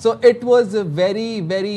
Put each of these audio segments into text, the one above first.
So it was very very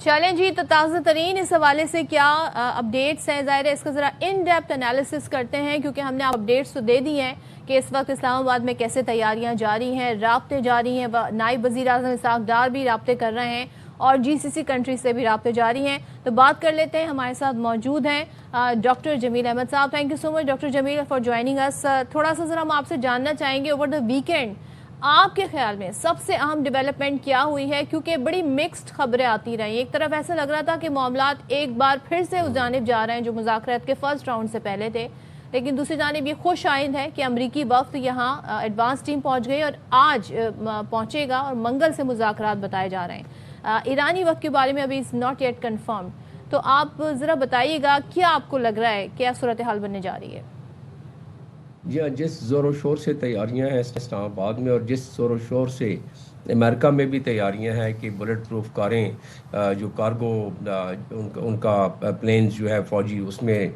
چلیں جی، تو تازہ ترین اس حوالے سے کیا اپڈیٹس ہیں، ظاہر ہے اس کا ذرا ان ڈیپتھ انالیسس کرتے ہیں، کیونکہ ہم نے اپڈیٹس تو دے دی ہیں کہ اس وقت اسلام آباد میں کیسے تیاریاں جاری ہیں، رابطے جاری ہیں، نائب وزیر اعظم اسحاق ڈار بھی رابطے کر رہے ہیں اور جی سی سی کنٹری سے بھی رابطے جاری ہیں. تو بات کر لیتے ہیں، ہمارے ساتھ موجود ہیں ڈاکٹر جمیل احمد صاحب. Thank you so much doctor Jamil for joining us. تھوڑا سا ذرا ہم آپ سے جاننا چاہیں گے اوور دا ویکینڈ آپ کے خیال میں سب سے اہم ڈیولپمنٹ کیا ہوئی ہے، کیونکہ بڑی مکسڈ خبریں آتی رہی. ایک طرف ایسا لگ رہا تھا کہ معاملات ایک بار پھر سے اس جانب جا رہے ہیں جو مذاکرات کے فرسٹ راؤنڈ سے پہلے تھے، لیکن دوسری جانب یہ خوش آئند ہے کہ امریکی وفد یہاں ایڈوانس ٹیم پہنچ گئی اور آج پہنچے گا اور منگل سے مذاکرات بتائے جا رہے ہیں. ایرانی وفد کے بارے میں ابھی از ناٹ یٹ کنفرم، تو آپ ذرا بتائیے گا کیا آپ کو لگ رہا ہے، کیا صورتحال بننے جا رہی ہے؟ جی ہاں، جس زور و شور سے تیاریاں ہیں اسلام آباد میں اور جس زور و شور سے امریکہ میں بھی تیاریاں ہیں کہ بلٹ پروف کاریں جو کارگو ان کا پلینز جو ہے فوجی اس میں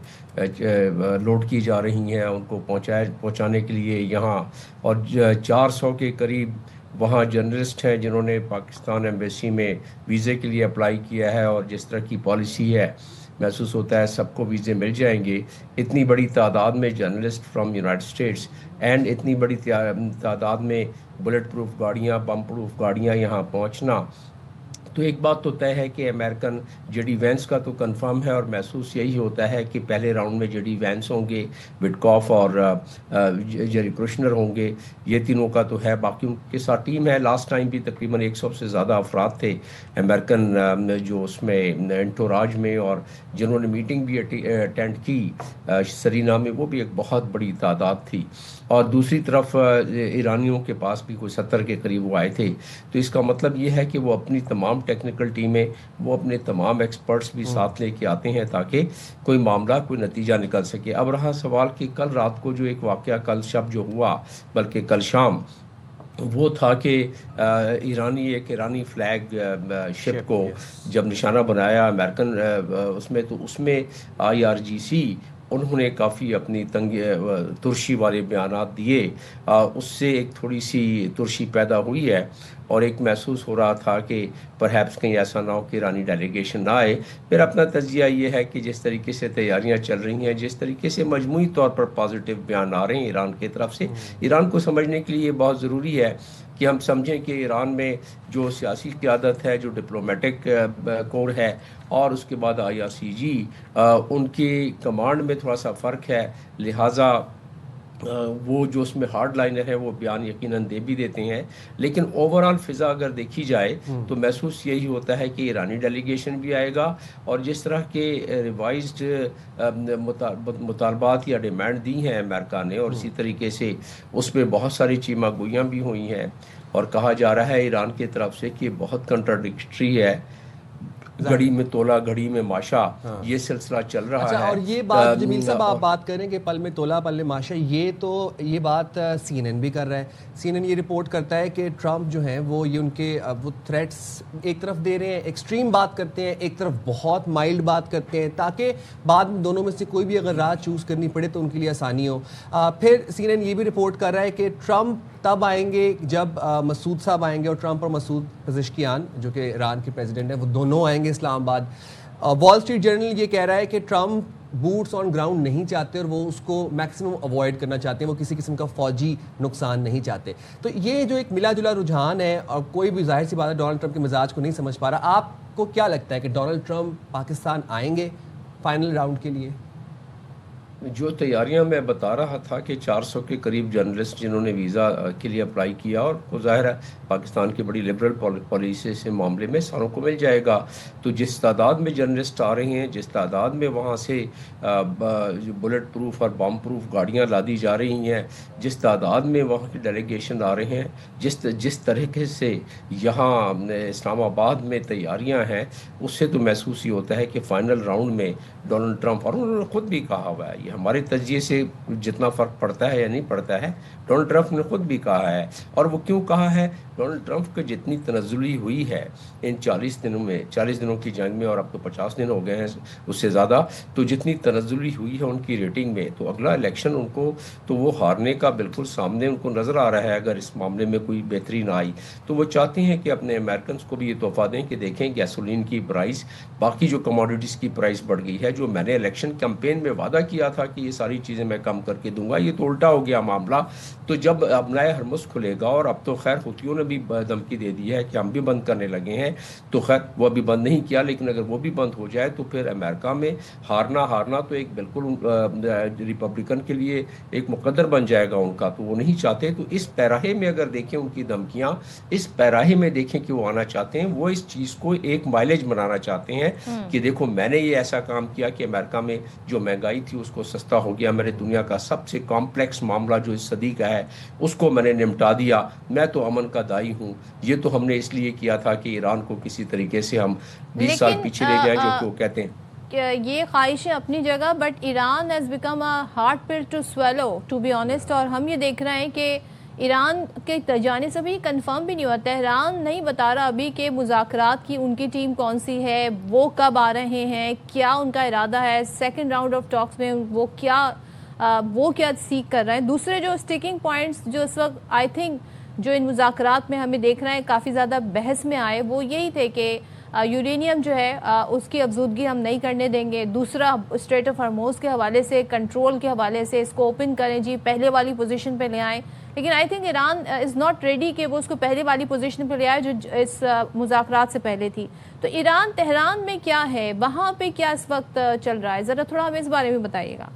لوڈ کی جا رہی ہیں، ان کو پہنچانے کے لیے یہاں، اور 400 کے قریب وہاں جرنلسٹ ہیں جنہوں نے پاکستان ایمبیسی میں ویزے کے لیے اپلائی کیا ہے، اور جس طرح کی پالیسی ہے محسوس ہوتا ہے سب کو ویزے مل جائیں گے. اتنی بڑی تعداد میں journalist from United States and اتنی بڑی تعداد میں بلٹ پروف گاڑیاں، بم پروف گاڑیاں یہاں پہنچنا، تو ایک بات تو طے ہے کہ امریکن جے ڈی وینس کا تو کنفرم ہے، اور محسوس یہی ہوتا ہے کہ پہلے راؤنڈ میں جے ڈی وینس ہوں گے، وٹکاف اور جیری کرشنر ہوں گے، یہ تینوں کا تو ہے. باقی ان کے ساتھ ٹیم ہے. لاسٹ ٹائم بھی تقریباً 100 سے زیادہ افراد تھے امریکن جو اس میں انٹوراج میں، اور جنہوں نے میٹنگ بھی اٹینڈ کی سرینا میں، وہ بھی ایک بہت بڑی تعداد تھی. اور دوسری طرف ایرانیوں کے پاس بھی کوئی 70 کے قریب وہ آئے تھے. تو اس کا مطلب یہ ہے کہ وہ اپنی تمام ٹیکنیکل ٹیمیں، وہ اپنے تمام ایکسپرٹس بھی ساتھ لے کے آتے ہیں تاکہ کوئی معاملہ، کوئی نتیجہ نکل سکے. اب رہا سوال کہ کل رات کو جو ایک واقعہ کل شب جو ہوا، بلکہ کل شام، وہ تھا کہ ایک ایرانی فلیگ شپ کو جب نشانہ بنایا امریکن اس میں IRGC، انہوں نے کافی اپنی ترشی والے بیانات دیے. اس سے ایک تھوڑی سی ترشی پیدا ہوئی ہے، اور ایک محسوس ہو رہا تھا کہ پرہیپس کہیں ایسا نہ ہو کہ ایرانی ڈیلیگیشن نہ آئے. پھر اپنا تجزیہ یہ ہے کہ جس طریقے سے تیاریاں چل رہی ہیں، جس طریقے سے مجموعی طور پر پازیٹیو بیان آ رہے ہیں ایران کی طرف سے، ایران کو سمجھنے کے لیے یہ بہت ضروری ہے کہ ہم سمجھیں کہ ایران میں جو سیاسی قیادت ہے، جو ڈپلومیٹک کور ہے، اور اس کے بعد IRCG، ان کی کمانڈ میں تھوڑا سا فرق ہے. لہٰذا وہ جو اس میں ہارڈ لائنر ہے وہ بیان یقیناً دے بھی دیتے ہیں، لیکن اوورآل فضا اگر دیکھی جائے تو محسوس یہی ہوتا ہے کہ ایرانی ڈیلیگیشن بھی آئے گا، اور جس طرح کے ریوائزڈ مطالبات یا ڈیمانڈ دی ہیں امریکہ نے، اور اسی طریقے سے اس میں بہت ساری چیمہ گوئیاں بھی ہوئی ہیں، اور کہا جا رہا ہے ایران کی طرف سے کہ بہت کنٹراڈکٹری ہے، گھڑی میں تولا گھڑی میں ماشا، یہ سلسلہ چل رہا ہے. اور یہ بات جمیل صاحب آپ بات کریں کہ پل میں تولا پل میں ماشا، یہ بات CNN بھی کر رہا ہے. CNN یہ رپورٹ کرتا ہے کہ ٹرمپ جو ہیں وہ یہ ان کے وہ تھریٹس ایک طرف دے رہے ہیں، ایکسٹریم بات کرتے ہیں، ایک طرف بہت مائلڈ بات کرتے ہیں، تاکہ بعد میں دونوں میں سے کوئی بھی اگر راہ چوز کرنی پڑے تو ان کے لیے آسانی ہو. پھر CNN یہ بھی رپورٹ کر رہا ہے کہ ٹرمپ تب آئیں گے جب مسعود صاحب آئیں گے، اور ٹرمپ اور مسعود پزشکیان جو کہ ایران کے پریزیڈنٹ ہیں، وہ دونوں آئیں گے اسلام آباد. وال اسٹریٹ جرنل یہ کہہ رہا ہے کہ ٹرمپ بوٹس آن گراؤنڈ نہیں چاہتے اور وہ اس کو میکسیمم اوائڈ کرنا چاہتے ہیں، وہ کسی قسم کا فوجی نقصان نہیں چاہتے. تو یہ جو ایک ملا جلا رجحان ہے، اور کوئی بھی ظاہر سی بات ہے ڈونلڈ ٹرمپ کے مزاج کو نہیں سمجھ پا رہا. آپ کو کیا لگتا ہے کہ ڈونلڈ ٹرمپ پاکستان آئیں گے فائنل راؤنڈ کے لیے؟ جو تیاریاں میں بتا رہا تھا کہ 400 کے قریب جرنلسٹ جنہوں نے ویزا کے لیے اپلائی کیا، اور وہ ظاہر ہے پاکستان کی بڑی لبرل پالیسی سے معاملے میں ساروں کو مل جائے گا. تو جس تعداد میں جرنلسٹ آ رہے ہیں، جس تعداد میں وہاں سے بلٹ پروف اور بم پروف گاڑیاں لادی جا رہی ہیں، جس تعداد میں وہاں کی ڈیلیگیشن آ رہے ہیں، جس طریقے سے یہاں اسلام آباد میں تیاریاں ہیں، اس سے تو محسوس ہی ہوتا ہے کہ فائنل راؤنڈ میں ڈونلڈ ٹرمپ، اور انہوں نے خود بھی کہا ہوا ہے کہ ہمارے تجزیے سے جتنا فرق پڑتا ہے یا نہیں پڑتا ہے، ڈونلڈ ٹرمپ نے خود بھی کہا ہے. اور وہ کیوں کہا ہے؟ ڈونلڈ ٹرمپ کی جتنی تنزلی ہوئی ہے ان 40 دنوں میں، 40 دنوں کی جنگ میں، اور اب تو 50 دن ہو گئے ہیں اس سے زیادہ، تو جتنی تنزلی ہوئی ہے ان کی ریٹنگ میں، تو اگلا الیکشن ان کو تو وہ ہارنے کا بالکل سامنے ان کو نظر آ رہا ہے. اگر اس معاملے میں کوئی بہتری نہ آئی تو وہ چاہتے ہیں کہ اپنے امریکنز کو بھی یہ تحفہ دیں کہ دیکھیں گیسولین کی پرائس، باقی جو کموڈیٹیز کی پرائس بڑھ گئی ہے. جو میں نے الیکشن کیمپین میں وعدہ کیا تھا کہ یہ ساری چیزیں میں کم کر کے دوں گا، یہ تو الٹا ہو گیا معاملہ. تو جب ابنائے ہرمز کھلے گا، اور اب تو خیر حوثیوں نے بھی دھمکی دے دی ہے کہ ہم بھی بند کرنے لگے ہیں، تو خیر وہ ابھی بند نہیں کیا، لیکن اگر وہ بھی بند ہو جائے تو پھر امریکہ میں ہارنا تو ایک بالکل ریپبلکن کے لیے ایک مقدر بن جائے گا ان کا، تو وہ نہیں چاہتے. تو اس پیراہے میں اگر دیکھیں ان کی دھمکیاں، اس پیراہے میں دیکھیں کہ وہ آنا چاہتے ہیں، وہ اس چیز کو ایک مائلیج بنانا چاہتے ہیں کہ دیکھو میں نے یہ ایسا کام کیا کہ امریکہ میں جو مہنگائی تھی اس کو سستا ہو گیا، میرے دنیا کا سب سے کمپلیکس معاملہ جو اس صدی کا ہے اس کو میں نے نمٹا دیا، میں تو امن کا دائی ہوں. یہ تو ہم نے اس لیے کیا تھا کہ ایران کو کسی طریقے سے ہم 20 سال پیچھے لے جائیں، جو کہ وہ کہتے ہیں. یہ خواہشیں اپنی جگہ، but Iran has become a hard pill to swallow to be honest. اور ہم یہ دیکھ رہے ہیں کہ ایران کے جانب سے ابھی کنفرم بھی نہیں ہوا، تہران نہیں بتا رہا ابھی کہ مذاکرات کی ان کی ٹیم کون سی ہے، وہ کب آ رہے ہیں، کیا ان کا ارادہ ہے سیکنڈ راؤنڈ آف ٹاکس میں، وہ کیا سیکھ کر رہے ہیں. دوسرے جو اسٹیکنگ پوائنٹس جو اس وقت آئی تھنک جو ان مذاکرات میں ہمیں دیکھ رہے ہیں کافی زیادہ بحث میں آئے، وہ یہی تھے کہ یورینیم جو ہے اس کی افزودگی ہم نہیں کرنے دیں گے. دوسرا اسٹریٹ آف ہرموز کے حوالے سے، کنٹرول کے حوالے سے اس کو اوپن کریں جی، پہلے والی پوزیشن پہ لے آئیں. لیکن I think Iran is not ready کہ وہ اس کو پہلے والی پوزیشن پہ لے آئے جو اس مذاکرات سے پہلے تھی. تو ایران تہران میں کیا ہے، وہاں پہ کیا اس وقت چل رہا ہے، ذرا تھوڑا ہمیں اس بارے میں بتائیے گا.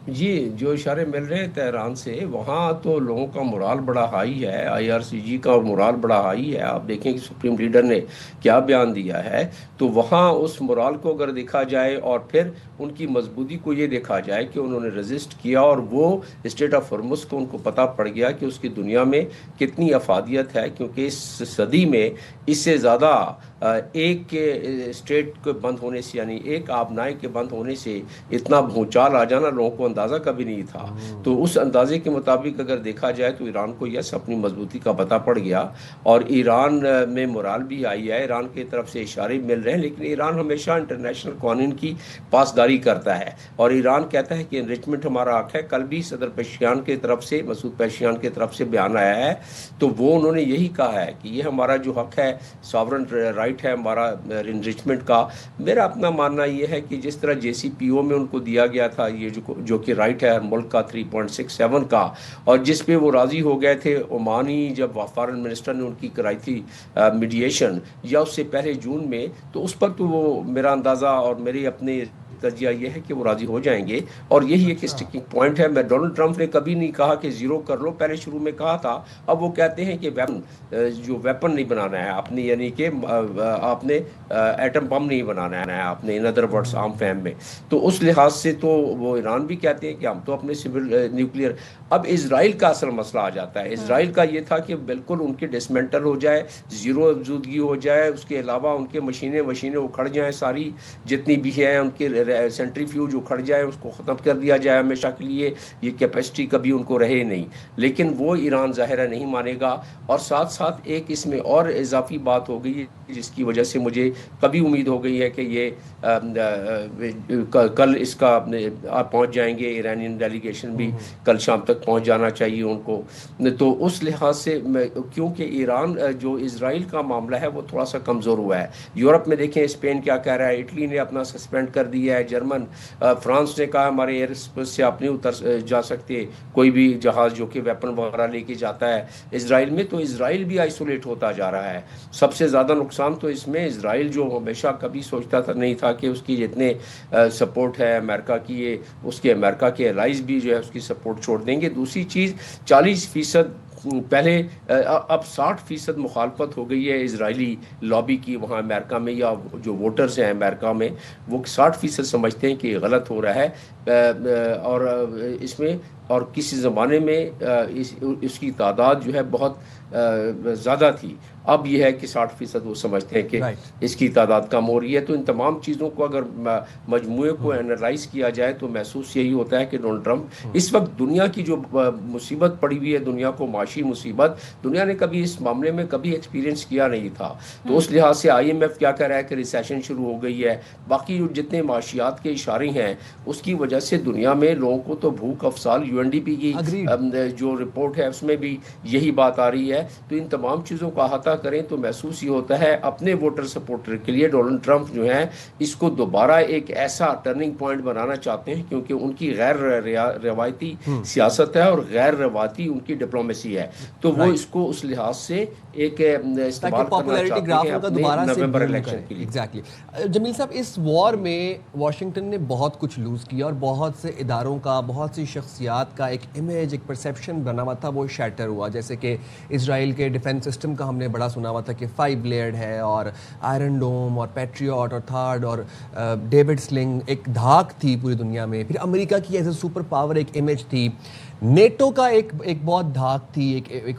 جی، جو اشارے مل رہے ہیں تہران سے، وہاں تو لوگوں کا مورال بڑا ہائی ہے، IRCG کا مورال بڑا ہائی ہے. آپ دیکھیں کہ سپریم لیڈر نے کیا بیان دیا ہے، تو وہاں اس مورال کو اگر دیکھا جائے اور پھر ان کی مضبوطی کو یہ دیکھا جائے کہ انہوں نے رزسٹ کیا، اور وہ اسٹیٹ آف ہرمز کو ان کو پتہ پڑ گیا کہ اس کی دنیا میں کتنی افادیت ہے، کیونکہ اس صدی میں اس سے زیادہ ایک کے اسٹیٹ کے بند ہونے سے، یعنی ایک آبنائے کے بند ہونے سے اتنا بھونچال آ جانا لوگوں کو اندازہ کبھی نہیں تھا. تو اس اندازے کے مطابق اگر دیکھا جائے تو ایران کو یس اپنی مضبوطی کا پتہ پڑ گیا، اور ایران میں مورال بھی آئی ہے، ایران کی طرف سے اشارے مل رہے ہیں. لیکن ایران ہمیشہ انٹرنیشنل قوانین کی پاسداری کرتا ہے، اور ایران کہتا ہے کہ انریچمنٹ ہمارا حق ہے. کل بھی صدر پشیان کی طرف سے، مسعود پشیان کی طرف سے بیان آیا ہے، تو وہ انہوں نے یہی کہا ہے کہ یہ ہمارا جو حق ہے، ساورن رائٹ ہے ہمارا انریچمنٹ کا. میرا اپنا ماننا یہ ہے کہ جس طرح JCPO میں ان کو دیا گیا تھا یہ جو کہ رائٹ ہے ہر ملک کا 3.67 کا، اور جس پہ وہ راضی ہو گئے تھے عمانی جب فارن منسٹر نے ان کی کرائی تھی میڈیشن، یا اس سے پہلے جون میں، تو اس پر تو وہ میرا اندازہ اور میرے اپنے تجزیہ یہ ہے کہ وہ راضی ہو جائیں گے. اور یہی ایک اسٹیکنگ پوائنٹ ہے. میں ڈونلڈ ٹرمپ نے کبھی نہیں کہا کہ زیرو کر لو، پہلے شروع میں کہا تھا، اب وہ کہتے ہیں کہ ویپن نہیں بنانا ہے آپ نے، یعنی کہ آپ نے ایٹم بم نہیں بنانا ہے آپ نے، ان ادر ورڈز عام فہم میں. تو اس لحاظ سے تو وہ ایران بھی کہتے ہیں کہ ہم تو اپنے سول نیوکلیئر. اب اسرائیل کا اصل مسئلہ آ جاتا ہے. اسرائیل کا یہ تھا کہ بالکل ان کے ڈسمنٹل ہو جائے، زیرو افزودگی ہو جائے، اس کے علاوہ ان کے مشینیں اکھڑ جائیں، ساری جتنی بھی ہیں ان کے سینٹریفیوج اکھڑ جائے، اس کو ختم کر دیا جائے ہمیشہ کے لیے. یہ کیپیسٹی کبھی ان کو رہے نہیں. لیکن وہ ایران ظاہرہ نہیں مانے گا. اور ساتھ ساتھ ایک اس میں اور اضافی بات ہو گئی ہے جس کی وجہ سے مجھے کبھی امید ہو گئی ہے کہ یہ کل اس کا پہنچ جائیں گے، ایرانین ڈیلیگیشن بھی کل شام تک پہنچ جانا چاہیے ان کو. تو اس لحاظ سے کیونکہ ایران جو اسرائیل کا معاملہ ہے وہ تھوڑا سا کمزور ہوا ہے. یورپ میں دیکھیں اسپین کیا کہہ رہا ہے، اٹلی نے اپنا سسپینڈ کر دیا ہے، جرمن فرانس نے کہا ہمارے ایئر اسپیس سے آپ نہیں اتر جا سکتے کوئی بھی جہاز جو کہ ویپن وغیرہ لے کے جاتا ہے اسرائیل میں. تو اسرائیل بھی آئسولیٹ ہوتا جا رہا ہے. سب سے زیادہ نقصان تو اس میں اسرائیل جو ہمیشہ کبھی سوچتا تھا نہیں تھا کہ اس کی جتنے سپورٹ ہے امریکہ کی، یہ اس کے امریکہ کے الائز بھی جو ہے اس کی سپورٹ چھوڑ دیں گے. دوسری چیز 40% پہلے اب 60% مخالفت ہو گئی ہے اسرائیلی لابی کی وہاں امریکہ میں، یا جو ووٹرز ہیں امریکہ میں وہ 60% سمجھتے ہیں کہ یہ غلط ہو رہا ہے، اور اس میں اور کسی زمانے میں اس کی تعداد جو ہے بہت زیادہ تھی، اب یہ ہے کہ 60% وہ سمجھتے ہیں کہ اس کی تعداد کم ہو رہی ہے۔ تو ان تمام چیزوں کو اگر مجموعے کو انالائز کیا جائے تو محسوس یہی ہوتا ہے کہ ڈونلڈ ٹرمپ اس وقت دنیا کی جو مصیبت پڑی ہوئی ہے، دنیا کو معاشی مصیبت، دنیا نے کبھی اس معاملے میں کبھی ایکسپیرینس کیا نہیں تھا۔ تو اس لحاظ سے آئی ایم ایف کیا کہہ رہا ہے کہ ریسیشن شروع ہو گئی ہے، باقی جو جتنے معاشیات کے اشارے ہیں اس کی وجہ سے دنیا میں لوگوں کو تو بھوک افسال، یو این ڈی پی کی جو رپورٹ ہے اس میں بھی یہی بات آ رہی ہے۔ تو ان تمام چیزوں کا احاطہ کریں تو محسوس یہ ہوتا ہے اپنے ووٹر سپورٹر کے لیے ڈونلڈ ٹرمپ جو ہیں اس کو دوبارہ ایک ایسا ٹرننگ پوائنٹ بنانا چاہتے ہیں، کیونکہ ان کی غیر روایتی سیاست ہے اور غیر روایتی ان کی ڈپلومیسی ہے، تو وہ اس کو اس لحاظ سے ایک استعمال کرنا چاہتے ہیں اپنے نومبر الیکشن کے لیے۔ ایگزیکٹلی جمیل صاحب، اس وار میں واشنگٹن نے بہت کچھ لوز کیا اور بہت سے اداروں کا، بہت سی شخصیات کا ایک امیج، ایک پرسیپشن بنا ہوا تھا، وہ شیٹر ہوا۔ جیسے کہ اسرائیل کے ڈیفنس سسٹم کا ہم نے بڑا سنا ہوا تھا کہ 5 لیئرڈ ہے، اور آئرن ڈوم اور پیٹریوٹ اور تھارڈ اور ڈیوڈ سلنگ ایک دھاک تھی پوری دنیا میں۔ پھر امریکہ کی ایز اے سپر پاور ایک امیج تھی، نیٹو کا ایک بہت دھاک تھی، ایک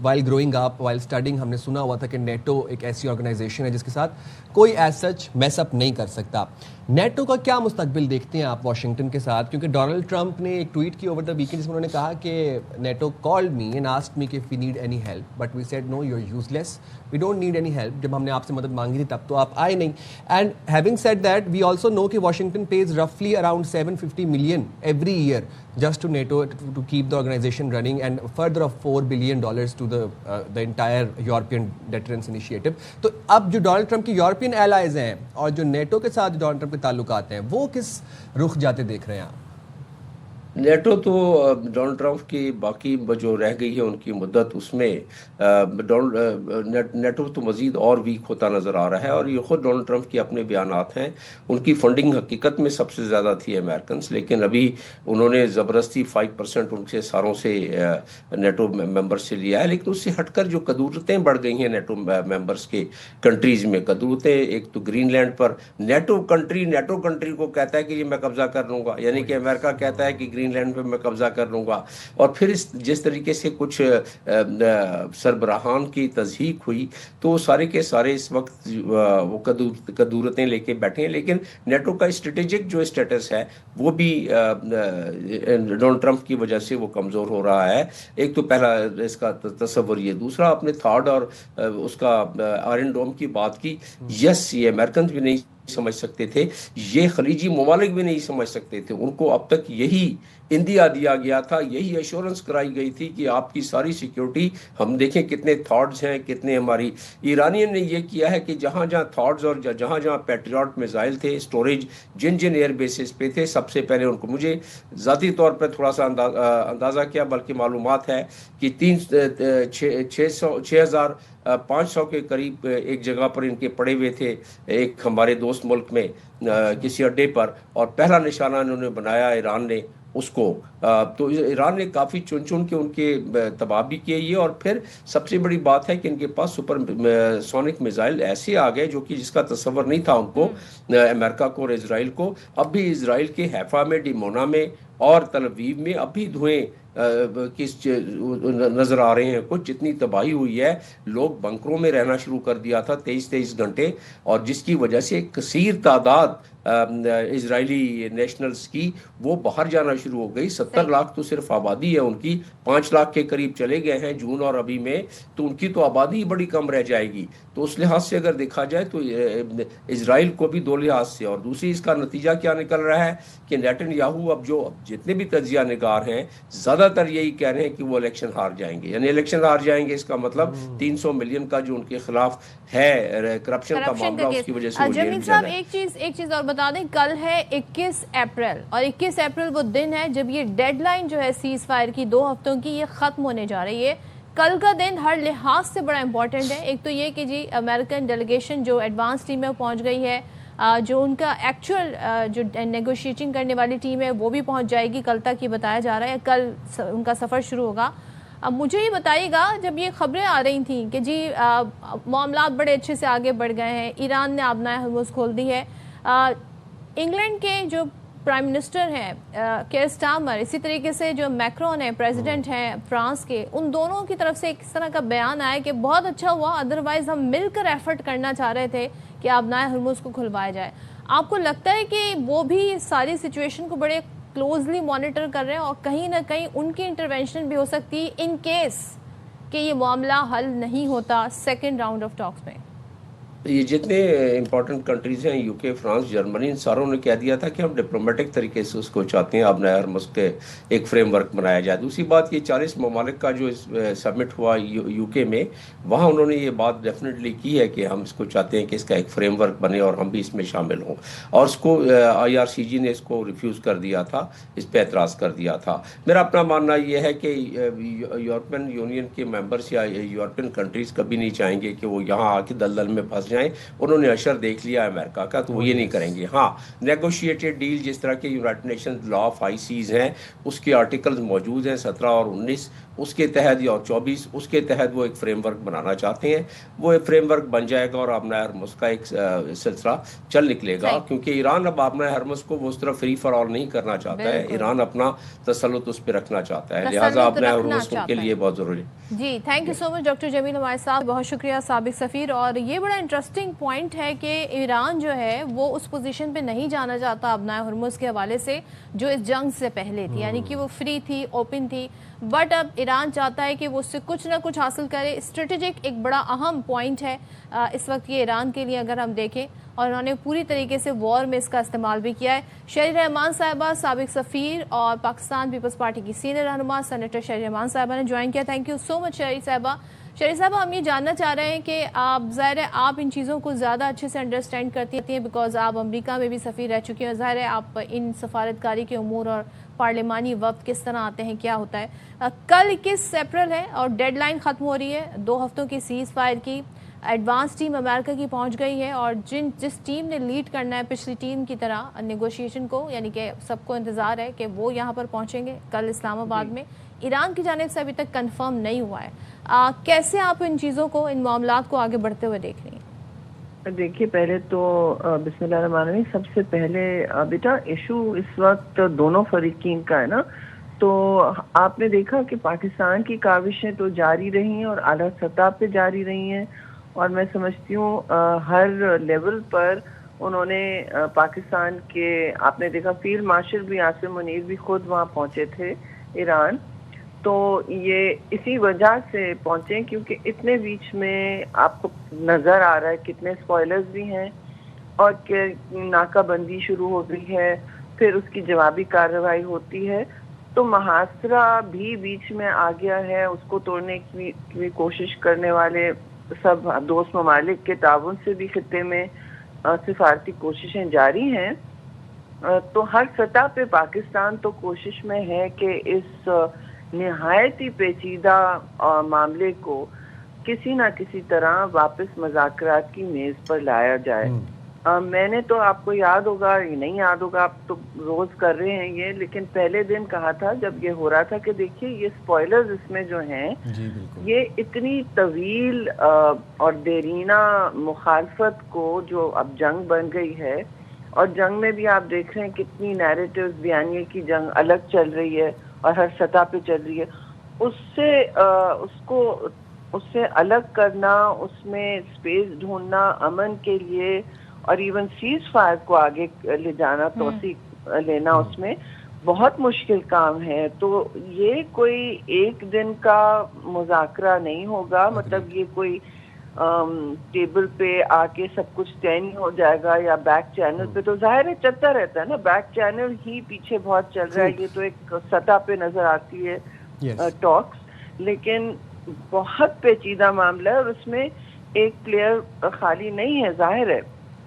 while growing up, while studying ہم نے سنا ہوا تھا کہ نیٹو ایک ایسی آرگنائزیشن ہے جس کے ساتھ کوئی ایز سچ میس اپ نہیں کر سکتا۔ نیٹو کا کیا مستقبل دیکھتے ہیں آپ واشنگٹن کے ساتھ؟ کیونکہ ڈونلڈ ٹرمپ نے ایک ٹویٹ کی اوور دا ویکینڈ جس میں انہوں نے کہا کہ NATO called me and asked me کہ if we need any help but we said no, you are useless, we don't need any help. جب ہم نے آپ سے مدد مانگی تھی تب تو آپ آئے نہیں۔ And having said that we also know کہ واشنگٹن پیز رفلی around $750 million every year just to NATO to keep the organization running, and further of $4 billion to the entire European deterrence initiative. تو اب جو Donald Trump کی European allies ہیں اور جو NATO کے ساتھ ڈونلڈ ٹرمپ کے تعلقات ہیں، وہ کس رخ جاتے دیکھ رہے ہیں آپ؟ نیٹو تو ڈونلڈ ٹرمپ کی باقی جو رہ گئی ہے ان کی مدت، اس میں نیٹو تو مزید اور ویک ہوتا نظر آ رہا ہے، اور یہ خود ڈونلڈ ٹرمپ کے اپنے بیانات ہیں۔ ان کی فنڈنگ حقیقت میں سب سے زیادہ تھی امریکنس، لیکن ابھی انہوں نے زبردستی 5% ان سے ساروں سے نیٹو ممبر سے لیا ہے، لیکن اس سے ہٹ کر جو قدورتیں بڑھ گئی ہیں نیٹو ممبرس کے کنٹریز میں، قدورتیں ایک تو گرین لینڈ پر نیٹو کنٹری کو کہتا ہے کہ یہ میں قبضہ کر لوں گا، یعنی کہ امریکہ کہتا ہے کہ گرین لینڈ پہ میں قبضہ کر لوں گا، اور پھر جس طریقے سے کچھ سربراہان کی تضحیق ہوئی تو سارے کے سارے اس وقت وہ قدورتیں لے کے بیٹھے ہیں۔ لیکن نیٹو کا اسٹریٹجک جو اسٹیٹس ہے وہ بھی ڈونلڈ ٹرمپ کی وجہ سے وہ کمزور ہو رہا ہے۔ ایک تو پہلا اس کا تصور یہ، دوسرا اپنے تھارڈ اور اس کا آئرن ڈوم کی بات کی، یس یہ امریکنز بھی نہیں سمجھ سکتے تھے، یہ خلیجی ممالک بھی نہیں سمجھ سکتے تھے، ان کو اب تک یہی اندیا دیا گیا تھا، یہی ایشورنس کرائی گئی تھی کہ آپ کی ساری سیکیورٹی، ہم دیکھیں کتنے تھاٹس ہیں، کتنے ہماری ایرانین نے یہ کیا ہے کہ جہاں جہاں تھاٹس اور جہاں جہاں پیٹریوٹ میزائل تھے، اسٹوریج جن ایئر بیسز پہ تھے، سب سے پہلے ان کو، مجھے ذاتی طور پہ تھوڑا سا اندازہ کیا بلکہ معلومات ہے کہ 6,500 کے قریب ایک جگہ پر ان کے پڑے ہوئے تھے، ایک ہمارے دوست ملک میں کسی اڈے پر، اور پہلا نشانہ انہوں نے بنایا ایران نے اس کو، تو ایران نے کافی چن کے ان کے تباہ بھی کیے یہ، اور پھر سب سے بڑی بات ہے کہ ان کے پاس سپر سونک میزائل ایسے آ گئے جو کہ جس کا تصور نہیں تھا ان کو، امریکہ کو اور اسرائیل کو۔ اب بھی اسرائیل کے حیفا میں، ڈیمونا میں اور تل ابیب میں اب بھی دھوئیں نظر آ رہے ہیں کچھ، جتنی تباہی ہوئی ہے، لوگ بنکروں میں رہنا شروع کر دیا تھا 23 گھنٹے، اور جس کی وجہ سے ایک کثیر تعداد اسرائیلی نیشنلز کی وہ باہر جانا شروع ہو گئی۔ 70 لاکھ تو صرف آبادی ہے ان کی، 5 لاکھ کے قریب چلے گئے ہیں جون اور ابھی میں، تو ان کی تو آبادی بڑی کم رہ جائے گی۔ تو اس لحاظ سے اگر دیکھا جائے تو اسرائیل کو بھی 2 لحاظ سے، اور دوسری اس کا نتیجہ کیا نکل رہا ہے کہ نیتن یاہو اب جو جتنے بھی تجزیہ نگار ہیں زیادہ تر یہی کہہ رہے ہیں کہ وہ الیکشن ہار جائیں گے، یعنی الیکشن ہار جائیں گے، اس کا مطلب 300 ملین کا جو ان کے خلاف ہے کرپشن کا معاملہ، اس کی وجہ سے وہ جیل میں جانا ہے۔ ایک چیز اور بتا دیں، کل ہے 21 اپریل، اور 21 اپریل وہ دن ہے جب یہ ڈیڈ لائن جو ہے سیز فائر کی 2 ہفتوں کی، یہ ختم ہونے جا رہی ہے۔ کل کا دن ہر لحاظ سے بڑا امپورٹنٹ ہے۔ ایک تو یہ کہ جی امریکن ڈیلیگیشن جو ایڈوانس ٹیم میں پہنچ گئی ہے، جو ان کا ایکچوئل جو نیگوشیٹنگ کرنے والی ٹیم ہے وہ بھی پہنچ جائے گی، کل تک یہ بتایا جا رہا ہے، کل ان کا سفر شروع ہوگا۔ اب مجھے یہ بتائیے گا، جب یہ خبریں آ رہی تھیں کہ جی معاملات بڑے اچھے سے آگے بڑھ گئے ہیں، ایران نے آبنائے ہرمز کھول دی ہے، انگلینڈ کے جو پرائم منسٹر ہیں کیئر سٹارمر، اسی طریقے سے جو میکرون ہیں پریزیڈنٹ ہیں فرانس کے، ان دونوں کی طرف سے اس طرح کا بیان آیا کہ بہت اچھا ہوا، ادروائز ہم مل کر ایفرٹ کرنا چاہ رہے تھے کہ آبنائے ہرمز کو کھلوایا جائے۔ آپ کو لگتا ہے کہ وہ بھی ساری سچویشن کو بڑے کلوزلی مانیٹر کر رہے ہیں اور کہیں نہ کہیں ان کی انٹرونشن بھی ہو سکتی ہے ان کیس کہ یہ معاملہ حل نہیں ہوتا سیکنڈ راؤنڈ آف ٹاکس میں؟ یہ جتنے امپورٹنٹ کنٹریز ہیں، یو کے، فرانس، جرمنی، ان ساروں نے کہہ دیا تھا کہ ہم ڈپلومیٹک طریقے سے اس کو چاہتے ہیں آبنائے ہرمز کے ایک فریم ورک بنایا جائے۔ دوسری بات، یہ 40 ممالک کا جو سمٹ ہوا یو کے میں، وہاں انہوں نے یہ بات ڈیفینیٹلی کی ہے کہ ہم اس کو چاہتے ہیں کہ اس کا ایک فریم ورک بنے اور ہم بھی اس میں شامل ہوں، اور اس کو IRCG نے اس کو ریفیوز کر دیا تھا، اس پہ اعتراض کر دیا تھا۔ میرا اپنا ماننا یہ ہے کہ یورپین یونین کے ممبرس یا یورپین کنٹریز کبھی نہیں چاہیں گے کہ وہ یہاں آ کے دلدل میں پھنس جائیں۔ انہوں نے اشر دیکھ لیا امریکہ کا، تو وہ یہ نہیں کریں گے۔ ہاں، نیگوشیٹڈ ڈیل جس طرح کے United nations law of high seas ہیں، اس کے آرٹیکلز موجود ہیں 17 اور 19، اس کے تحت یا 24، اس کے تحت وہ ایک فریم ورک بنانا چاہتے ہیں۔ وہ ایک فریم ورک بن جائے گا اور آبنائے ہرمز کا ایک سلسلہ چل نکلے گا، کیونکہ ایران اب آبنائے ہرمز کو وہ اس طرح فری فار آل نہیں کرنا چاہتا ہے، ایران اپنا تسلط اس پہ رکھنا چاہتا ہے، لہٰذا آبنائے ہرمز ان کے لیے بہت ضروری ہے۔ جی thank you so much doctor Jamil ہمارے ساتھ، بہت شکریہ سابق سفیر۔ اور یہ بڑا انٹرسٹنگ پوائنٹ ہے کہ ایران جو ہے وہ اس پوزیشن پہ نہیں جانا چاہتا آبنائے ہرمز کے حوالے سے جو اس جنگ سے پہلے تھی، یعنی کہ وہ فری تھی، اوپن تھی، بٹ اب ایران چاہتا ہے کہ وہ اس سے کچھ نہ کچھ حاصل کرے۔ اسٹریٹجک ایک بڑا اہم پوائنٹ ہے اس وقت یہ ایران کے لیے اگر ہم دیکھیں، اور انہوں نے پوری طریقے سے وار میں اس کا استعمال بھی کیا ہے۔ شہری رحمان صاحبہ سابق سفیر اور پاکستان پیپلز پارٹی کی سینئر رہنما سینیٹر شہری رحمان صاحبہ نے جوائن کیا۔ تھینک یو سو مچ شہری صاحبہ۔ شہری صاحبہ، ہم یہ جاننا چاہ رہے ہیں کہ آپ ظاہر ہے آپ ان چیزوں کو زیادہ اچھے سے انڈرسٹینڈ کرتی ہیں بیکاز آپ امریکہ میں بھی سفیر رہ چکی ہیں، اور ظاہر ہے آپ ان سفارتکاری کے امور اور پارلیمانی وقت کس طرح آتے ہیں، کیا ہوتا ہے۔ کل 21 اپریل ہے اور ڈیڈ لائن ختم ہو رہی ہے 2 ہفتوں کی سیز فائر کی۔ ایڈوانس ٹیم امریکہ کی پہنچ گئی ہے، اور جس ٹیم نے لیڈ کرنا ہے پچھلی ٹیم کی طرح نیگوشیشن کو، یعنی کہ سب کو انتظار ہے کہ وہ یہاں پر پہنچیں گے کل اسلام آباد میں۔ ایران کی جانب سے ابھی تک کنفرم نہیں ہوا ہے۔ کیسے آپ ان چیزوں کو، ان معاملات کو آگے بڑھتے ہوئے دیکھ رہی ہیں؟ دیکھیے، پہلے تو بسم اللہ الرحمن الرحیم، سب سے پہلے بیٹا ایشو اس وقت دونوں فریقین کا ہے نا، تو آپ نے دیکھا کہ پاکستان کی کاوشیں تو جاری رہی ہیں اور اعلیٰ سطح پہ جاری رہی ہیں، اور میں سمجھتی ہوں ہر لیول پر انہوں نے پاکستان کے، آپ نے دیکھا فیلڈ مارشل بھی عاصم منیر بھی خود وہاں پہنچے تھے ایران، تو یہ اسی وجہ سے پہنچے کیونکہ اتنے بیچ میں آپ کو نظر آ رہا ہے کتنے اسپوائلرز بھی ہیں، اور کہ ناکہ بندی شروع ہو گئی ہے، پھر اس کی جوابی کارروائی ہوتی ہے، تو محاصرہ بھی بیچ میں آ گیا ہے۔ اس کو توڑنے کی کوشش کرنے والے سب دوست ممالک کے تعاون سے بھی خطے میں سفارتی کوششیں جاری ہیں، تو ہر سطح پہ پاکستان تو کوشش میں ہے کہ اس نہایت ہی پیچیدہ معاملے کو کسی نہ کسی طرح واپس مذاکرات کی میز پر لایا جائے۔ میں نے تو، آپ کو یاد ہوگا، یہ نہیں یاد ہوگا، آپ تو روز کر رہے ہیں یہ، لیکن پہلے دن کہا تھا جب یہ ہو رہا تھا کہ دیکھیے یہ سپوائلرز اس میں جو ہیں یہ اتنی طویل اور دیرینہ مخالفت کو، جو اب جنگ بن گئی ہے، اور جنگ میں بھی آپ دیکھ رہے ہیں کتنی نیریٹیوز، بیانیے کی جنگ الگ چل رہی ہے اور ہر سطح پہ چل رہی ہے، اس سے الگ کرنا، اس میں سپیس ڈھونڈنا امن کے لیے، اور ایون سیز فائر کو آگے لے جانا، توثیق لینا، اس میں بہت مشکل کام ہے۔ تو یہ کوئی ایک دن کا مذاکرہ نہیں ہوگا، مطلب یہ کوئی ٹیبل پہ آ کے سب کچھ طے نہیں ہو جائے گا، یا بیک چینل پہ، تو ظاہر ہے چلتا رہتا ہے نا، بیک چینل ہی پیچھے بہت چل رہا ہے، یہ تو ایک سطح پہ نظر آتی ہے ٹاکس، لیکن بہت پیچیدہ معاملہ ہے، اور اس میں ایک پلیئر خالی نہیں ہے، ظاہر ہے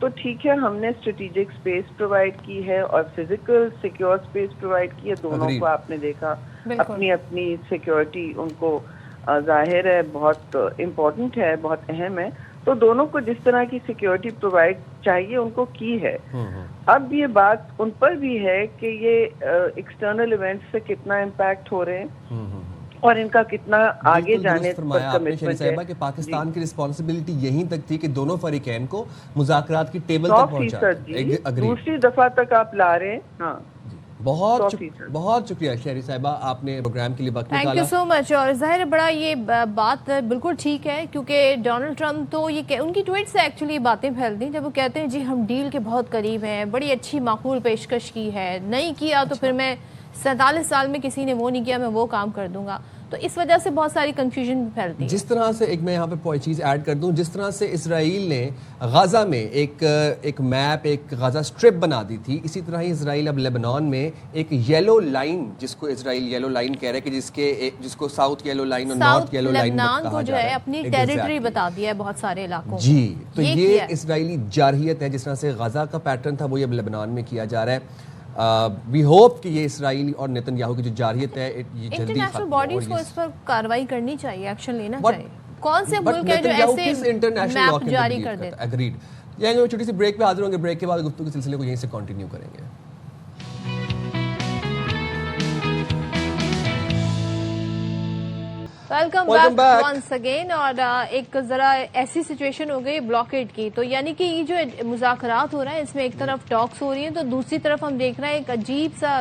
تو ٹھیک ہے ہم نے اسٹریٹجک اسپیس پرووائڈ کی ہے اور فزیکل سیکیور اسپیس پرووائڈ کی ہے, دونوں کو آپ نے دیکھا اپنی اپنی سیکیورٹی ان کو ظاہر ہے بہت امپورٹنٹ ہے, بہت اہم ہے, تو دونوں کو جس طرح کی سیکیورٹی پرووائڈ چاہیے ان کو کی ہے. اب یہ بات ان پر بھی ہے کہ یہ ایکسٹرنل ایونٹس سے کتنا امپیکٹ ہو رہے ہیں اور ان کا کتنا آگے جانے پر کمٹمنٹ ہے. کہ پاکستان کی رسپانسبلٹی یہیں تک تھی کہ دونوں فریقین کو مذاکرات کی ٹیبل تک پہنچا. دوسری دفعہ تک آپ لا رہے ہیں. ہاں بہت شکریہ شہری صاحبہ, آپ نے پروگرام کے لیے وقت نکالا. تھینک یو سو مچ. اور ظاہر بڑا یہ بات بالکل ٹھیک ہے کیونکہ ڈونلڈ ٹرمپ تو یہ ان کی ٹویٹ سے ایکچولی باتیں پھیلتی ہیں جب وہ کہتے ہیں جی ہم ڈیل کے بہت قریب ہیں, بڑی اچھی معقول پیشکش کی ہے, نہیں کیا تو پھر میں 47 سال میں کسی نے وہ نہیں کیا میں وہ کام کر دوں گا. تو اس وجہ سے بہت ساری کنفیوژن بھی پھیلتی ہے. جس طرح سے ایک میں یہاں پہ چیز ایڈ کر دوں, جس طرح سے اسرائیل نے غزہ میں ایک میپ, ایک غزہ اسٹرپ بنا دی تھی, اسی طرح ہی اسرائیل اب لیبنان میں ایک یلو لائن, جس کو اسرائیل یلو لائن کہہ رہے ہیں کہ جس کو ساؤتھ یلو لائن اور نارتھ یلو لائن لبنان کو جو ہے اپنی ٹیریٹری بتا دیا ہے بہت سارے علاقوں. جی تو یہ اسرائیلی جارحیت ہے. جس طرح سے غزہ کا پیٹرن تھا وہ اب لیبنان میں کیا جا رہا ہے. وی ہوپ کہ یہ اسرائیل اور نیتن یاہو کی جو جاریت ہے یہ جلدی انٹرنیشنل باڈیز کو اس پر کارروائی کرنی چاہیے, ایکشن لینا چاہیے. کون سے ملک ہے جو ایسے میپ جاری کر دیتے ہیں؟ اگریڈ. یعنی چھوٹی سی بریک پہ حاضر ہوں گے, بریک کے بعد گفتگو کے سلسلے کو یہیں سے کنٹینیو کریں گے. Welcome back once again. اور ایک ذرا ایسی سچویشن ہو گئی بلاکیڈ کی, تو یعنی کہ یہ جو مذاکرات ہو رہے ہیں اس میں ایک طرف ٹاکس ہو رہی ہیں تو دوسری طرف ہم دیکھ رہے ہیں ایک عجیب سا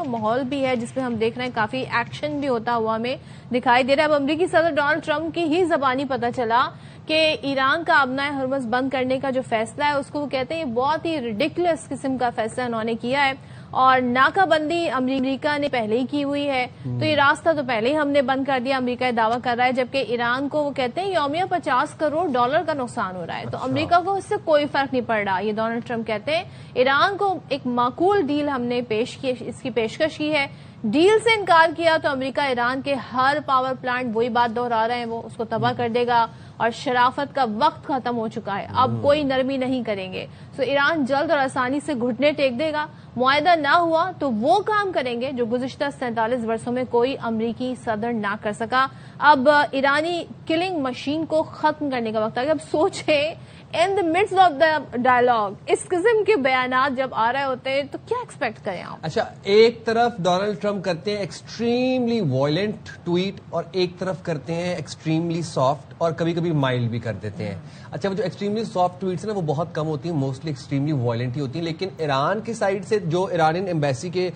ماحول بھی ہے جس میں ہم دیکھ رہے ہیں کافی ایکشن بھی ہوتا ہوا ہمیں دکھائی دے رہا ہے. اب امریکی صدر ڈونلڈ ٹرمپ کی ہی زبانی پتہ چلا کہ ایران کا آبنائے ہرمز بند کرنے کا جو فیصلہ ہے اس کو وہ کہتے ہیں یہ بہت ہی ریڈیکولس قسم کا فیصلہ انہوں نے کیا ہے, اور ناکہ بندی امریکہ نے پہلے ہی کی ہوئی ہے, تو یہ راستہ تو پہلے ہی ہم نے بند کر دیا, امریکہ دعویٰ کر رہا ہے, جبکہ ایران کو وہ کہتے ہیں یومیہ $50 کروڑ کا نقصان ہو رہا ہے. تو امریکہ کو اس سے کوئی فرق نہیں پڑ رہا. یہ ڈونلڈ ٹرمپ کہتے ہیں ایران کو ایک معقول ڈیل ہم نے اس کی پیشکش کی ہے, ڈیل سے انکار کیا تو امریکہ ایران کے ہر پاور پلانٹ, وہی بات دہرا رہے ہیں, وہ اس کو تباہ کر دے گا, اور شرافت کا وقت ختم ہو چکا ہے, اب کوئی نرمی نہیں کریں گے. سو ایران جلد اور آسانی سے گھٹنے ٹیک دے گا, معاہدہ نہ ہوا تو وہ کام کریں گے جو گزشتہ 47 برسوں میں کوئی امریکی صدر نہ کر سکا. اب ایرانی کلنگ مشین کو ختم کرنے کا وقت آ گیا. اب سوچیں in the midst of the dialogue اس قسم کے بیانات جب آ رہے ہوتے ہیں تو کیا ایکسپیکٹ کریں آپ؟ اچھا, ایک طرف ڈونلڈ ٹرمپ کرتے ہیں ایکسٹریملی وائلنٹ ٹویٹ اور ایک طرف کرتے ہیں ایکسٹریملی سافٹ اور کبھی کبھی مائلڈ بھی کر دیتے ہیں. اچھا, وہ جو ایکسٹریملی سافٹ ٹویٹس ہیں نا وہ بہت کم ہوتی ہیں, موسٹلی ایکسٹریملی وائلنٹ ہی ہوتی ہیں. لیکن ایران کی سائڈ سے جو ایرانین ایمبیسی کے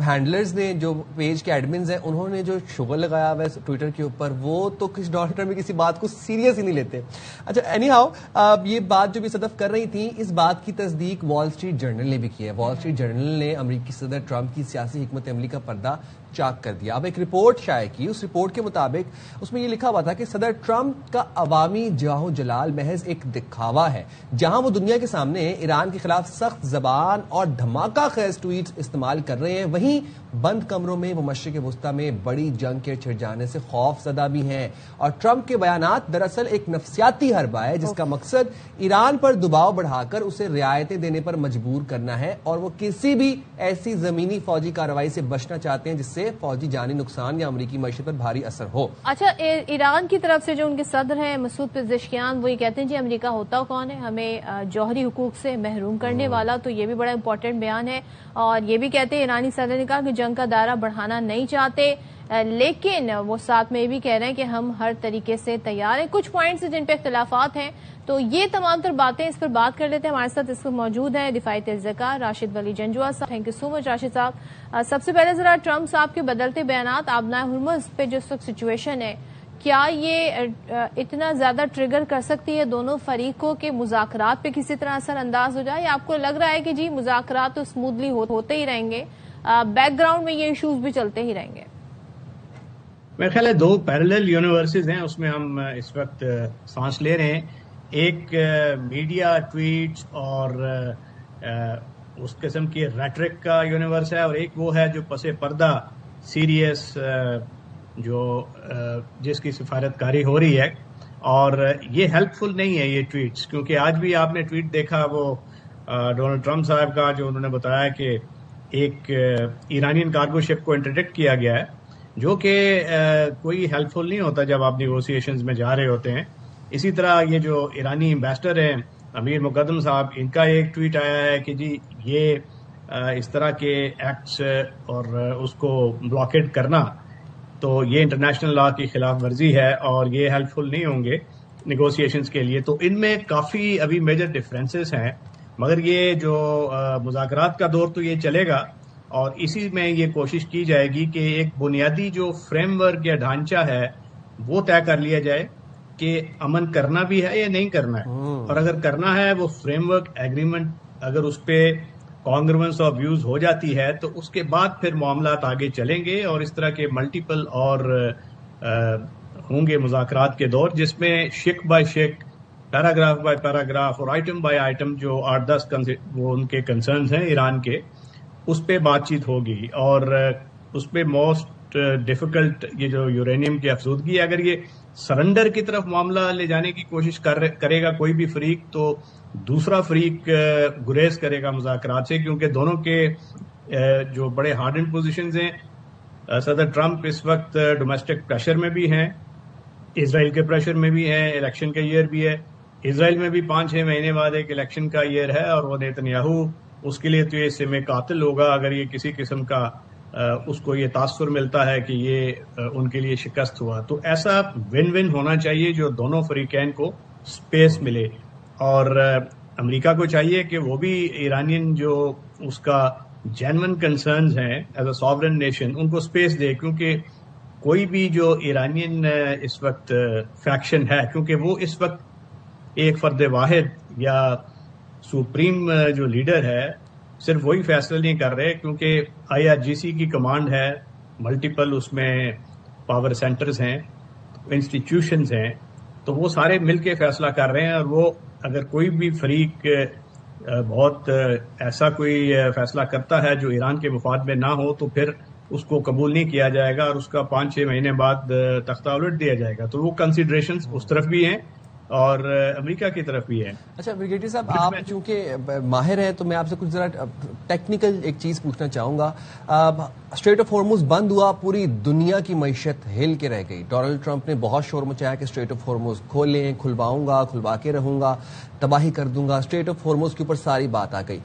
ہینڈلرز نے, جو پیج کے ایڈمنز ہیں, انہوں نے جو شغل لگایا ہوا ہے ٹویٹر کے اوپر, وہ تو ڈونلڈ ٹرمپ کی کسی بات کو سیریس ہی نہیں لیتے. اچھا, اینی ہاؤ یہ بات جو بھی صدف کر رہی تھی, اس بات کی تصدیق وال اسٹریٹ جرنل نے بھی کی ہے. وال اسٹریٹ جرنل نے امریکی صدر ٹرمپ کی سیاسی حکمت عملی کا پردہ چاک کر دیا. اب ایک رپورٹ شائع کی, اس رپورٹ کے مطابق اس میں یہ لکھا ہوا تھا کہ صدر ٹرمپ کا عوامی جاہ و جلال محض ایک دکھاوا ہے. جہاں وہ دنیا کے سامنے ایران کے خلاف سخت زبان اور دھماکہ خیز ٹویٹس استعمال کر رہے ہیں, وہیں بند کمروں میں وہ مشرق وسطی میں بڑی جنگ کے چھڑ جانے سے خوف زدہ بھی ہیں. اور ٹرمپ کے بیانات دراصل ایک نفسیاتی حربہ ہے جس کا مقصد ایران پر دباؤ بڑھا کر اسے رعایتیں دینے پر مجبور کرنا ہے, اور وہ کسی بھی ایسی زمینی فوجی کارروائی سے بچنا چاہتے ہیں جس سے فوجی جانی نقصان یا امریکی معیشت پر بھاری اثر ہو. اچھا, ایران کی طرف سے جو ان کے صدر ہیں مسعود پزشکیان, وہ یہ کہتے ہیں جی امریکہ ہوتا کون ہے ہمیں جوہری حقوق سے محروم کرنے والا, تو یہ بھی بڑا امپورٹنٹ بیان ہے. اور یہ بھی کہتے ہیں ایرانی صدر نے کہا کہ جنگ کا دائرہ بڑھانا نہیں چاہتے, لیکن وہ ساتھ میں یہ بھی کہہ رہے ہیں کہ ہم ہر طریقے سے تیار ہیں. کچھ پوائنٹس جن پہ اختلافات ہیں, تو یہ تمام تر باتیں اس پر بات کر لیتے ہیں. ہمارے ساتھ اس وقت موجود ہیں دفاعی تجزیہکار راشد ولی جنجوا صاحب. تھینک یو سو مچ راشد صاحب. سب سے پہلے ذرا ٹرمپ صاحب کے بدلتے بیانات آبنائے ہرمز پہ جو اس وقت سچویشن ہے, کیا یہ اتنا زیادہ ٹریگر کر سکتی ہے دونوں فریقوں کے مذاکرات پہ کسی طرح اثر انداز ہو جائے, یا آپ کو لگ رہا ہے کہ جی مذاکرات تو اسموتھلی ہوتے ہی رہیں گے, بیک گراؤنڈ میں یہ ایشوز بھی چلتے ہی رہیں گے؟ میرے خیال ہے دو پیرلل یونیورسز ہیں, اس میں ہم اس وقت سانس لے رہے ہیں. ایک میڈیا ٹویٹس اور اس قسم کی ریٹرک کا یونیورس ہے, اور ایک وہ ہے جو پس پردہ سیریس جو جس کی سفارت کاری ہو رہی ہے. اور یہ ہیلپ فل نہیں ہے یہ ٹویٹس، کیونکہ آج بھی آپ نے ٹویٹ دیکھا وہ ڈونلڈ ٹرمپ صاحب کا، جو انہوں نے بتایا کہ ایک ایرانین کارگو شپ کو انٹرڈکٹ کیا گیا ہے، جو کہ کوئی ہیلپ فل نہیں ہوتا جب آپ نیگوسیشنز میں جا رہے ہوتے ہیں. اسی طرح یہ جو ایرانی ایمبیسڈر ہیں امیر مقدم صاحب، ان کا ایک ٹویٹ آیا ہے کہ جی یہ اس طرح کے ایکٹس اور اس کو بلاکیڈ کرنا تو یہ انٹرنیشنل لا کی خلاف ورزی ہے اور یہ ہیلپ فل نہیں ہوں گے نیگوسیشنز کے لیے. تو ان میں کافی ابھی میجر ڈفرینسز ہیں، مگر یہ جو مذاکرات کا دور تو یہ چلے گا، اور اسی میں یہ کوشش کی جائے گی کہ ایک بنیادی جو فریم ورک یا ڈھانچہ ہے وہ طے کر لیا جائے کہ امن کرنا بھی ہے یا نہیں کرنا ہے، اور اگر کرنا ہے وہ فریم ورک ایگریمنٹ اگر اس پہ کانگروینس آف ویوز ہو جاتی ہے تو اس کے بعد پھر معاملات آگے چلیں گے، اور اس طرح کے ملٹیپل اور ہوں گے مذاکرات کے دور، جس میں شک بائی شک، پیراگراف بائی پیراگراف اور آئٹم بائی آئٹم جو 8-10 وہ ان کے کنسرنز ہیں ایران کے، اس پہ بات چیت ہوگی. اور اس پہ موسٹ ڈیفیکلٹ یہ جو یورینیم کی افزودگی ہے، اگر یہ سرنڈر کی طرف معاملہ لے جانے کی کوشش کرے گا کوئی بھی فریق، تو دوسرا فریق گریز کرے گا مذاکرات سے، کیونکہ دونوں کے جو بڑے ہارڈ اینڈ پوزیشنز ہیں. صدر ٹرمپ اس وقت ڈومیسٹک پریشر میں بھی ہیں، اسرائیل کے پریشر میں بھی ہیں، الیکشن کا ایئر بھی ہے. اسرائیل میں بھی 5-6 مہینے بعد ایک الیکشن کا ایئر ہے، اور وہ نیتنیاہو اس کے لیے تو یہ سم قاتل ہوگا اگر یہ کسی قسم کا اس کو یہ تاثر ملتا ہے کہ یہ ان کے لیے شکست ہوا. تو ایسا ون ون ہونا چاہیے جو دونوں فریقین کو سپیس ملے، اور امریکہ کو چاہیے کہ وہ بھی ایرانین جو اس کا جینون کنسرنز ہیں ایز اے ساورن نیشن ان کو سپیس دے، کیونکہ کوئی بھی جو ایرانین اس وقت فیکشن ہے، کیونکہ وہ اس وقت ایک فرد واحد یا سپریم جو لیڈر ہے صرف وہی فیصلہ نہیں کر رہے، کیونکہ IRGC کی کمانڈ ہے، ملٹیپل اس میں پاور سینٹرز ہیں، انسٹیٹیوشنز ہیں، تو وہ سارے مل کے فیصلہ کر رہے ہیں. اور وہ اگر کوئی بھی فریق بہت ایسا کوئی فیصلہ کرتا ہے جو ایران کے مفاد میں نہ ہو تو پھر اس کو قبول نہیں کیا جائے گا، اور اس کا 5-6 مہینے بعد تختہ الٹ دیا جائے گا. تو وہ کنسیڈریشنز اس طرف بھی ہیں اور امریکہ کی طرف بھی ہے. اچھا بریگیڈیئر صاحب، آپ چونکہ ماہر ہیں تو میں آپ سے کچھ ذرا ٹیکنیکل ایک چیز پوچھنا چاہوں گا. اسٹریٹ آف ہارموز بند ہوا، پوری دنیا کی معیشت ہل کے رہ گئی. ڈونلڈ ٹرمپ نے بہت شور مچایا کہ اسٹریٹ آف ہارموز کھولیں، کھلواؤں گا، کھلوا کے رہوں گا، تباہی کر دوں گا. اسٹریٹ آف ہارموز کے اوپر ساری بات آ گئی.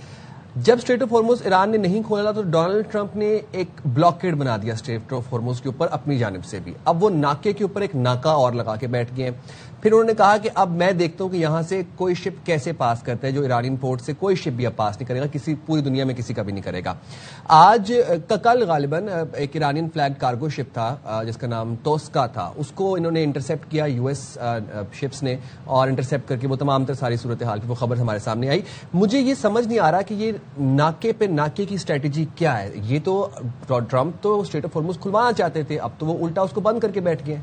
جب اسٹریٹ آف ہارموز ایران نے نہیں کھولا تو ڈونلڈ ٹرمپ نے ایک بلاکیڈ بنا دیا اسٹریٹ آف ہارموز کے اوپر اپنی جانب سے بھی. اب وہ ناکے کے اوپر ایک ناکا اور لگا کے بیٹھ گئے. پھر انہوں نے کہا کہ اب میں دیکھتا ہوں کہ یہاں سے کوئی شپ کیسے پاس کرتا ہے، جو ایرانین پورٹ سے کوئی شپ بھی اب پاس نہیں کرے گا، کسی پوری دنیا میں کسی کا بھی نہیں کرے گا. آج کل غالباً ایک ایرانین فلیگ کارگو شپ تھا جس کا نام توسکا تھا، اس کو انہوں نے انٹرسیپٹ کیا US شپس نے، اور انٹرسیپٹ کر کے وہ تمام تر ساری صورتحال کی وہ خبر ہمارے سامنے آئی. مجھے یہ سمجھ نہیں آ رہا کہ یہ ناکے پہ ناکے کی اسٹریٹجی کیا ہے. یہ تو ٹرمپ تو اسٹریٹ آف ہارموز کھلوانا چاہتے تھے، اب تو وہ الٹا اس کو بند کر کے بیٹھ گئے.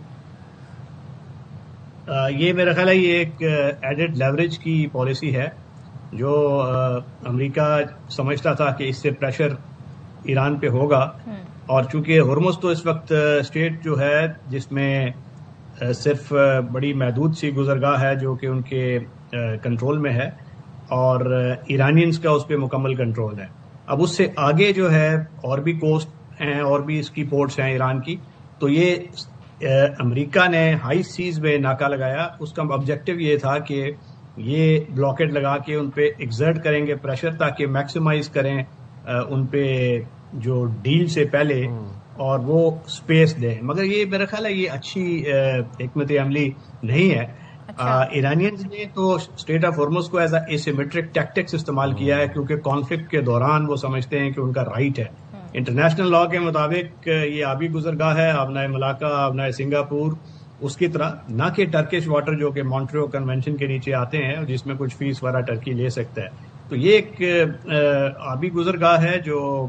یہ میرا خیال ہے یہ ایک ایڈڈ لیوریج کی پالیسی ہے جو امریکہ سمجھتا تھا کہ اس سے پریشر ایران پہ ہوگا. اور چونکہ ہرمز تو اس وقت اسٹیٹ جو ہے جس میں صرف بڑی محدود سی گزرگاہ ہے جو کہ ان کے کنٹرول میں ہے، اور ایرانینز کا اس پہ مکمل کنٹرول ہے. اب اس سے آگے جو ہے اور بھی کوسٹ ہیں اور بھی اس کی پورٹس ہیں ایران کی، تو یہ امریکہ نے ہائی سیز میں ناکا لگایا. اس کا آبجیکٹو یہ تھا کہ یہ بلاکیڈ لگا کے ان پہ ایگزرٹ کریں گے پریشر، تاکہ میکسیمائز کریں ان پہ جو ڈیل سے پہلے اور وہ سپیس دیں. مگر یہ میرا خیال ہے یہ اچھی حکمت عملی نہیں ہے. ایرانینز نے تو اسٹریٹ آف ہارموز کو ایز اے اسیمیٹرک ٹیکٹکس استعمال کیا ہے، کیونکہ کانفلکٹ کے دوران وہ سمجھتے ہیں کہ ان کا رائٹ ہے. انٹرنیشنل لا کے مطابق یہ آبی گزرگاہ ہے، آبنائے ملاقہ، آبنائے سنگاپور، اس کی طرح نہ کہ ٹرکش واٹر جو کہ مونٹریو کنونشن کے نیچے آتے ہیں جس میں کچھ فیس وغیرہ ٹرکی لے سکتا ہے. تو یہ ایک آبی گزرگاہ ہے جو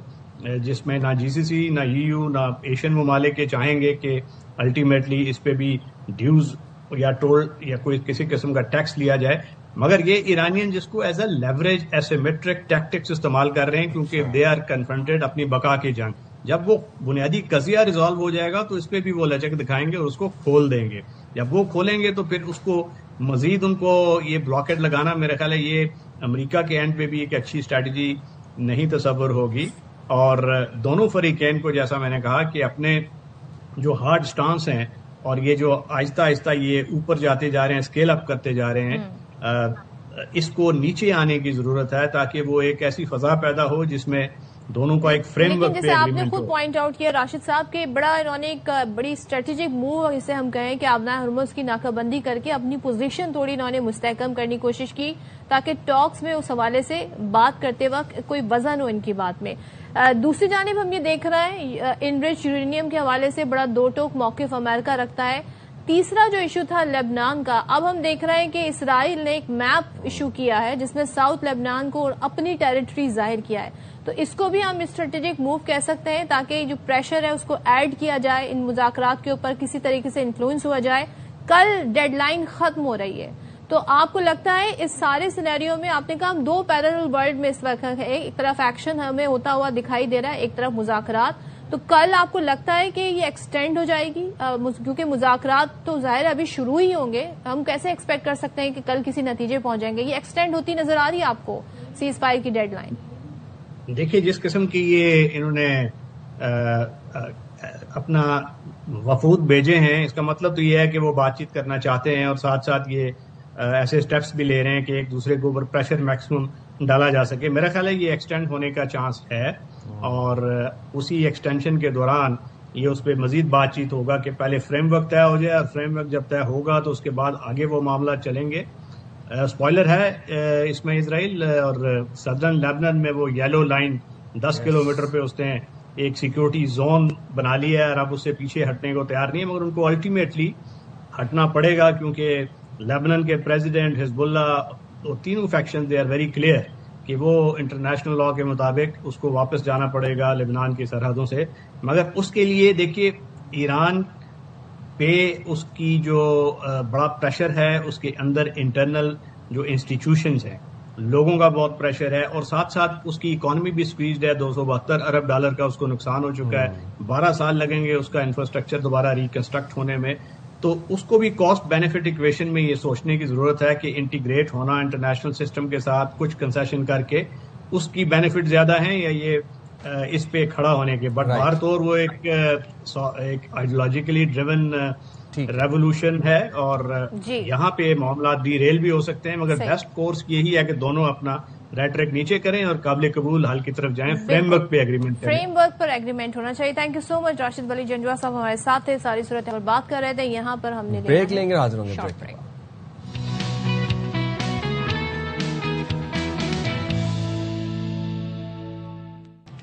جس میں نہ GCC نہ EU نہ ایشین ممالک کے چاہیں گے کہ الٹیمیٹلی اس پہ بھی ڈیوز یا ٹول یا کوئی کسی قسم کا ٹیکس لیا جائے. مگر یہ ایرانین جس کو as a leverage asymmetric tactics استعمال کر رہے ہیں، کیونکہ دے آر کنفرنٹڈ اپنی بقا کی جنگ. جب وہ بنیادی قضیہ ریزالو ہو جائے گا تو اس پہ بھی وہ لچک دکھائیں گے اور اس کو کھول دیں گے. جب وہ کھولیں گے تو پھر اس کو مزید ان کو یہ بلاکیڈ لگانا میرا خیال ہے یہ امریکہ کے اینڈ پہ بھی ایک اچھی اسٹریٹجی نہیں تصور ہوگی. اور دونوں فریقین کو جیسا میں نے کہا کہ اپنے جو ہارڈ سٹانس ہیں اور یہ جو آہستہ آہستہ یہ اوپر جاتے جا رہے ہیں، اسکیل اپ کرتے جا رہے ہیں، اس کو نیچے آنے کی ضرورت ہے تاکہ وہ ایک ایسی فضا پیدا ہو جس میں دونوں کا ایک فریم ورک پہ جیسے آپ نے ایگریمنٹ خود ہو. پوائنٹ آؤٹ کیا راشد صاحب کہ بڑا انہوں نے ایک بڑی اسٹریٹجک موو اسے ہم کہیں کہ آبنائے ہرمز کی ناکہ بندی کر کے اپنی پوزیشن تھوڑی انہوں نے مستحکم کرنے کی کوشش کی تاکہ ٹاکس میں اس حوالے سے بات کرتے وقت کوئی وزن ہو ان کی بات میں. دوسری جانب ہم یہ دیکھ رہے ہیں انریچ یورینیم کے حوالے سے بڑا دو ٹوک موقف امریکہ رکھتا ہے. تیسرا جو ایشو تھا لیبنان کا، اب ہم دیکھ رہے ہیں کہ اسرائیل نے ایک میپ ایشو کیا ہے جس میں ساؤتھ لیبنان کو اپنی ٹیریٹری ظاہر کیا ہے. تو اس کو بھی ہم اسٹریٹجک موو کہہ سکتے ہیں تاکہ جو پریشر ہے اس کو ایڈ کیا جائے، ان مذاکرات کے اوپر کسی طریقے سے انفلوئنس ہوا جائے. کل ڈیڈ لائن ختم ہو رہی ہے، تو آپ کو لگتا ہے اس سارے سینیریو میں آپ نے کہا ہم دو پیرل ورلڈ میں اس وقت ہے، ایک طرف ایکشن ہمیں ہوتا ہوا دکھائی دے رہا ہے، ایک طرف مذاکرات. تو کل آپ کو لگتا ہے کہ یہ ایکسٹینڈ ہو جائے گی کیونکہ مذاکرات تو ظاہر ابھی شروع ہی ہوں گے، ہم کیسے ایکسپیکٹ کر سکتے ہیں کہ کل کسی نتیجے پہنچ جائیں گے؟ یہ ایکسٹینڈ ہوتی نظر آ رہی ہے آپ کو سیز فائر کی ڈیڈ لائن؟ دیکھیے جس قسم کی یہ انہوں نے اپنا وفود بھیجے ہیں، اس کا مطلب تو یہ ہے کہ وہ بات چیت کرنا چاہتے ہیں اور ساتھ ساتھ یہ ایسے سٹیپس بھی لے رہے ہیں کہ ایک دوسرے کے اوپر پریشر میکسیمم ڈالا جا سکے. میرا خیال ہے یہ ایکسٹینڈ ہونے کا چانس ہے اور اسی ایکسٹینشن کے دوران یہ اس پہ مزید بات چیت ہوگا کہ پہلے فریم ورک طے ہو جائے اور فریم ورک جب طے ہوگا تو اس کے بعد آگے وہ معاملات چلیں گے. اسپوائلر ہے اس میں اسرائیل اور سدرن لیبنان میں وہ یلو لائن 10 کلومیٹر پہ اس نے ایک سیکیورٹی زون بنا لیا ہے اور اب اس سے پیچھے ہٹنے کو تیار نہیں ہے، مگر ان کو الٹیمیٹلی ہٹنا پڑے گا کیونکہ لیبنان کے پریزیڈنٹ، حزب اللہ، تینوں faction they are very clear کہ وہ انٹرنیشنل لا کے مطابق اس کو واپس جانا پڑے گا لبنان کی سرحدوں سے. مگر اس کے لیے دیکھیے ایران پہ اس کی جو بڑا پریشر ہے، اس کے اندر انٹرنل جو انسٹیٹیوشنز ہیں لوگوں کا بہت پریشر ہے اور ساتھ ساتھ اس کی اکانومی بھی سکویزڈ ہے. $272 ارب کا اس کو نقصان ہو چکا ہے، 12 سال لگیں گے اس کا انفراسٹرکچر دوبارہ ریکنسٹرکٹ ہونے میں. تو اس کو بھی کاسٹ بینیفٹ ایکویشن میں یہ سوچنے کی ضرورت ہے کہ انٹیگریٹ ہونا انٹرنیشنل سسٹم کے ساتھ کچھ کنسیشن کر کے اس کی بینیفٹ زیادہ ہیں یا یہ اس پہ کھڑا ہونے کے. بٹ باہر طور وہ ایک آئیڈیولوجیکلی ڈریون ریولوشن ہے اور یہاں پہ معاملات ڈی ریل بھی ہو سکتے ہیں، مگر بیسٹ کورس یہی ہے کہ دونوں اپنا ریٹرک نیچے کریں اور قابل قبول حل کی طرف جائیں، فریم ورک پہ ایگریمنٹ کریں. فریم ورک پر ایگریمنٹ ہونا چاہیے. تھینک یو سو مچ. راشد ولی جنجوا صاحب ہمارے ساتھ تھے، ساری صورت پر بات کر رہے تھے. یہاں پر ہم نے بریک لیں گے، حاضر ہوں گے بریک.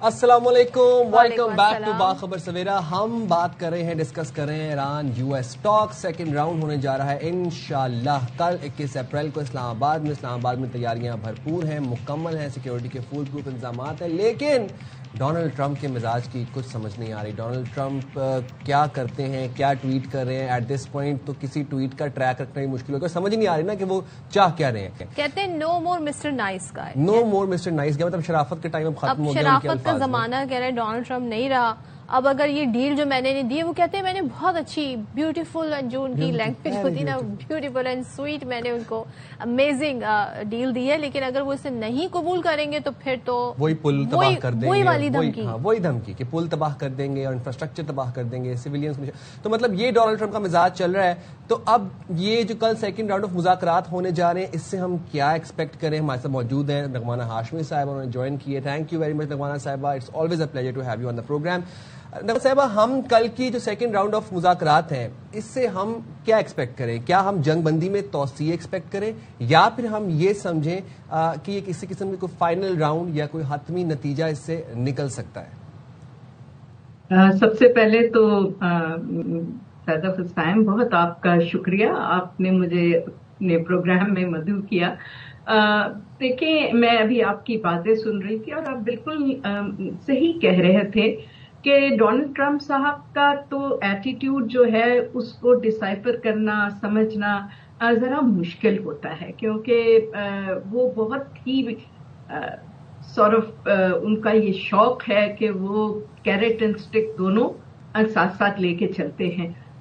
السلام علیکم، ویلکم بیک ٹو باخبر سویرا. ہم بات کر رہے ہیں، ڈسکس کر رہے ہیں Iran U us talk. Second round ہونے جا رہا ہے انشاءاللہ کل 21 اپریل کو اسلام آباد میں تیاریاں بھرپور ہیں، مکمل ہیں، سیکیورٹی کے فل پروف انتظامات ہیں. لیکن ڈونلڈ ٹرمپ کے مزاج کی کچھ سمجھ نہیں آ رہی. ڈونلڈ ٹرمپ کیا کرتے ہیں، کیا ٹویٹ کر رہے ہیں؟ ایٹ دس پوائنٹ تو کسی ٹویٹ کا ٹریک رکھنا ہی مشکل ہوگا. سمجھ نہیں آ رہی نا کہ وہ چاہ کیا رہے ہیں. کہتے ہیں نو مور مسٹر نائس کا، نو مور مسٹر نائس کا مطلب شرافت کا ٹائم اب ختم ہو گیا. شرافت کا زمانہ کہہ رہے ہیں ڈونلڈ ٹرمپ نہیں رہا. اب اگر یہ ڈیل جو میں نے دی ہے، وہ کہتے ہیں میں نے بہت اچھی بیوٹیفل جو ان کی لینگویج ہوتی نا، بیوٹیفل اینڈ سویٹ، میں نے ان کو امیزنگ ڈیل دی ہے. لیکن اگر وہ اسے نہیں قبول کریں گے تو پھر تو وہی پل تباہ کر دیں گے، وہی والی دھمکی، وہی دھمکی کہ پل تباہ کر دیں گے اور انفراسٹرکچر تباہ کر دیں گے، سویلینز. تو مطلب یہ ڈونلڈ ٹرمپ کا مزاج چل رہا ہے. تو اب یہ جو کل سیکنڈ راؤنڈ آف مذاکرات ہونے جا رہے ہیں، اس سے ہم کیا ایکسپیکٹ کریں؟ ہمارے ساتھ موجود ہیں نغمانہ ہاشمی صاحبہ، انہوں نے جوائن کیے. تھینک یو ویری مچ نغمانہ صاحبہ، it's always a pleasure to have you on the program. نغمہ صاحبہ، ہم کل کی جو سیکنڈ راؤنڈ آف مذاکرات ہیں، اس سے ہم کیا ایکسپیکٹ کریں؟ کیا ہم جنگ بندی میں توسیع ایکسپیکٹ کریں یا پھر ہم یہ سمجھیں کہ یہ کسی قسم کی کوئی فائنل راؤنڈ یا کوئی حتمی نتیجہ اس سے نکل سکتا ہے؟ سب سے پہلے تو سیدہ فسٹائم بہت آپ کا شکریہ، آپ نے مجھے اپنے پروگرام میں مدعو کیا. دیکھیں، میں ابھی آپ کی باتیں سن رہی تھی اور آپ بالکل صحیح کہہ رہے تھے کہ ڈونلڈ ٹرمپ صاحب کا تو ایٹیٹیوڈ جو ہے اس کو ڈسائفر کرنا، سمجھنا ذرا مشکل ہوتا ہے، کیونکہ وہ بہت ہی ان کا یہ شوق ہے کہ وہ کیرٹ اینڈ سٹک دونوں ساتھ ساتھ لے کے چلتے ہیں.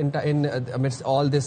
in amidst all this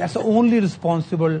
That's the only responsible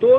2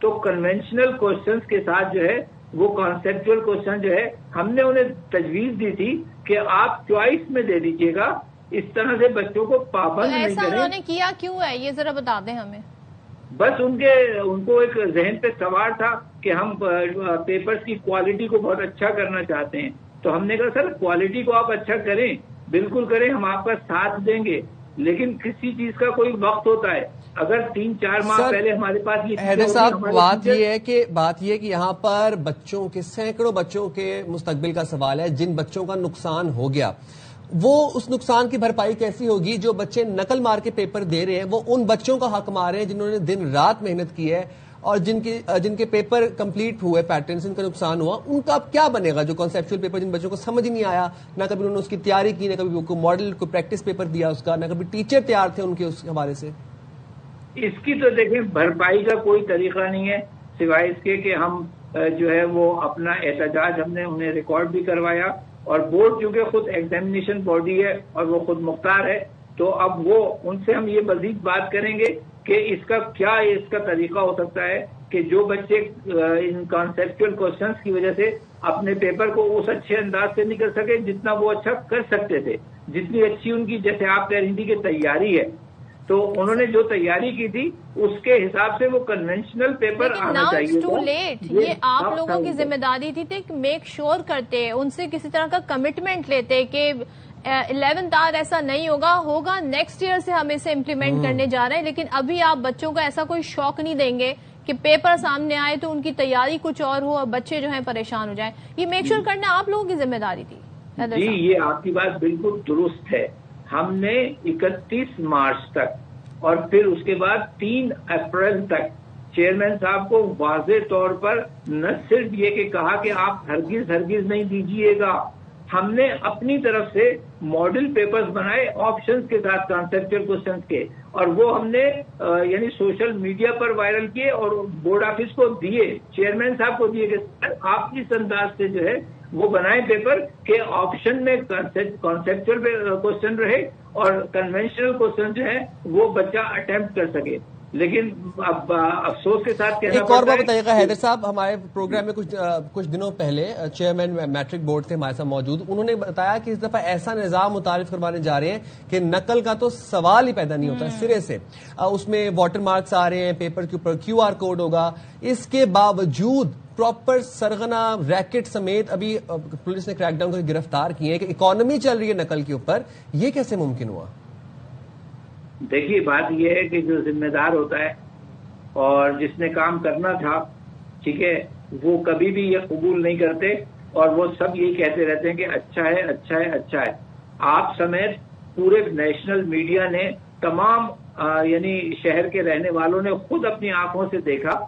تو کنونشنل کوشچنس کے ساتھ جو ہے وہ کانسیپچل کوشچن جو ہے ہم نے انہیں تجویز دی تھی کہ آپ چوائس میں دے دیجیے گا، اس طرح سے بچوں کو پابند نہیں ایسا کریں۔ انہوں نے کیا کیوں ہے یہ ذرا بتا دیں ہمیں۔ بس ان کو ایک ذہن پہ سوار تھا کہ ہم پیپرز کی کوالٹی کو بہت اچھا کرنا چاہتے ہیں، تو ہم نے کہا سر کوالٹی کو آپ اچھا کریں، بالکل کریں، ہم آپ کا ساتھ دیں گے، لیکن کسی چیز کا کوئی وقت ہوتا ہے۔ اگر 3-4 ماہ پہلے ہمارے پاس حیدر صاحب بات یہ ہے کہ یہاں پر بچوں کے سینکڑوں بچوں کے مستقبل کا سوال ہے، جن بچوں کا نقصان ہو گیا وہ اس نقصان کی بھرپائی کیسی ہوگی؟ جو بچے نقل مار کے پیپر دے رہے ہیں وہ ان بچوں کا حق مار رہے ہیں جنہوں نے دن رات محنت کی ہے اور جن کے پیپر کمپلیٹ ہوئے پیٹرن سے ان کا نقصان ہوا، ان کا اب کیا بنے گا؟ جو کانسیپچل پیپر جن بچوں کو سمجھ نہیں آیا، نہ کبھی انہوں نے اس کی تیاری کی، نہ کبھی کوئی ماڈل کوئی پریکٹس پیپر دیا اس کا، نہ کبھی ٹیچر تیار تھے ان کے اس حوالے سے۔ اس کی تو دیکھیں بھرپائی کا کوئی طریقہ نہیں ہے سوائے اس کے کہ ہم جو ہے وہ اپنا احتجاج ہم نے انہیں ریکارڈ بھی کروایا، اور بورڈ چونکہ خود ایگزامینیشن باڈی ہے اور وہ خود مختار ہے، تو اب وہ ان سے ہم یہ مزید بات کریں گے کہ اس کا طریقہ ہو سکتا ہے کہ جو بچے ان کانسیپچل کوشچنس کی وجہ سے اپنے پیپر کو اس اچھے انداز سے نہیں کر سکے جتنا وہ اچھا کر سکتے تھے، جتنی اچھی ان کی جیسے آپ کہہ رہی تھی کہ تیاری ہے، تو انہوں نے جو تیاری کی تھی اس کے حساب سے وہ کنونشنل پیپر آنا چاہیے ٹو لیٹ۔ یہ آپ لوگوں کی ذمہ داری تھی کہ میک شور کرتے، ان سے کسی طرح کا کمٹمنٹ لیتے کہ 11th آر ایسا نہیں ہوگا نیکسٹ ایئر سے ہم اسے امپلیمنٹ کرنے جا رہے ہیں، لیکن ابھی آپ بچوں کو ایسا کوئی شوق نہیں دیں گے کہ پیپر سامنے آئے تو ان کی تیاری کچھ اور ہو اور بچے جو ہیں پریشان ہو جائیں۔ یہ میک شور کرنا آپ لوگوں کی ذمہ داری تھی۔ جی یہ آپ کی بات بالکل درست ہے۔ ہم نے 31 مارچ تک اور پھر اس کے بعد 3 اپریل تک چیئرمین صاحب کو واضح طور پر نہ صرف یہ کہ کہا کہ آپ ہرگز نہیں دیجیے گا، ہم نے اپنی طرف سے ماڈل پیپرز بنائے آپشنز کے ساتھ کانسیپچل کوشچنز کے، اور وہ ہم نے یعنی سوشل میڈیا پر وائرل کیے اور بورڈ آفس کو دیے، چیئرمین صاحب کو دیے کہ آپ کس انداز سے جو ہے وہ بنائے پیپر کہ آپشن میں کانسیپچل کوشچن رہے اور کنونشنل کوشچن جو ہے وہ بچہ اٹیمپٹ کر سکے۔ لیکن اب افسوس کے ساتھ کہنا ایک اور بات بتائیے گا حیدر صاحب، ہمارے پروگرام میں کچھ دنوں پہلے چیئرمین میٹرک بورڈ تھے ہمارے ساتھ موجود، انہوں نے بتایا کہ اس دفعہ ایسا نظام متعارف کروانے جا رہے ہیں کہ نقل کا تو سوال ہی پیدا نہیں ہوتا سرے سے، اس میں واٹر مارکس آ رہے ہیں، پیپر کے اوپر QR کوڈ ہوگا، اس کے باوجود پراپر سرغنہ ریکٹ سمیت ابھی پولیس نے کریک ڈاؤن کر کے گرفتار کیے ہیں کہ اکانومی چل رہی ہے نقل کے اوپر، یہ کیسے ممکن ہوا؟ دیکھیے بات یہ ہے کہ جو ذمہ دار ہوتا ہے اور جس نے کام کرنا تھا، ٹھیک ہے، وہ کبھی بھی یہ قبول نہیں کرتے اور وہ سب یہی کہتے رہتے ہیں کہ اچھا ہے اچھا ہے اچھا ہے۔ آپ سمیت پورے نیشنل میڈیا نے، تمام یعنی شہر کے رہنے والوں نے خود اپنی آنکھوں سے دیکھا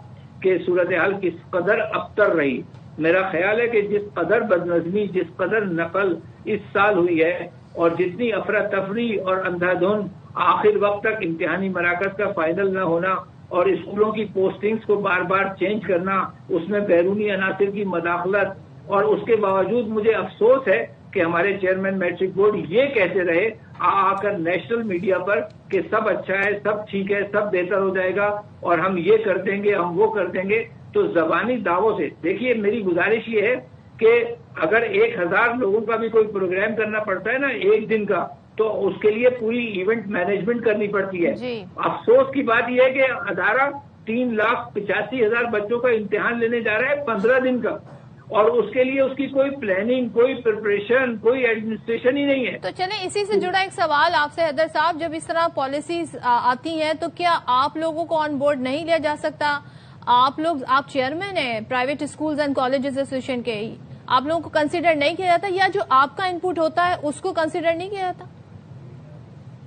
کہ صورتحال کس قدر ابتر رہی۔ میرا خیال ہے کہ جس قدر بدنظمی، جس قدر نقل اس سال ہوئی ہے اور جتنی افراتفری اور اندھا دھند آخر وقت تک امتحانی مراکز کا فائنل نہ ہونا اور اسکولوں کی پوسٹنگز کو بار بار چینج کرنا، اس میں بیرونی عناصر کی مداخلت، اور اس کے باوجود مجھے افسوس ہے کہ ہمارے چیئرمین میٹرک بورڈ یہ کہتے رہے آ کر نیشنل میڈیا پر کہ سب اچھا ہے، سب ٹھیک ہے، سب بہتر ہو جائے گا اور ہم یہ کر دیں گے، ہم وہ کر دیں گے۔ تو زبانی دعووں سے دیکھیے، میری گزارش یہ ہے کہ اگر 1000 لوگوں کا بھی کوئی پروگرام کرنا پڑتا ہے نا ایک دن کا، تو اس کے لیے پوری ایونٹ مینجمنٹ کرنی پڑتی ہے۔ افسوس کی بات یہ ہے کہ ادارہ 3,85,000 بچوں کا امتحان لینے جا رہا ہے 15 دن کا، اور اس کے لیے اس کی کوئی پلاننگ، کوئی پریپریشن، کوئی ایڈمنسٹریشن ہی نہیں ہے۔ تو چلیں اسی سے جڑا ایک سوال آپ سے حیدر صاحب، جب اس طرح پالیسیز آتی ہیں تو کیا آپ لوگوں کو آن بورڈ نہیں لیا جا سکتا؟ آپ چیئرمین ہیں private schools and colleges association کے، آپ لوگوں کو کنسیڈر نہیں کیا جاتا، یا جو آپ کا انپٹ ہوتا ہے اس کو کنسیڈر نہیں کیا جاتا؟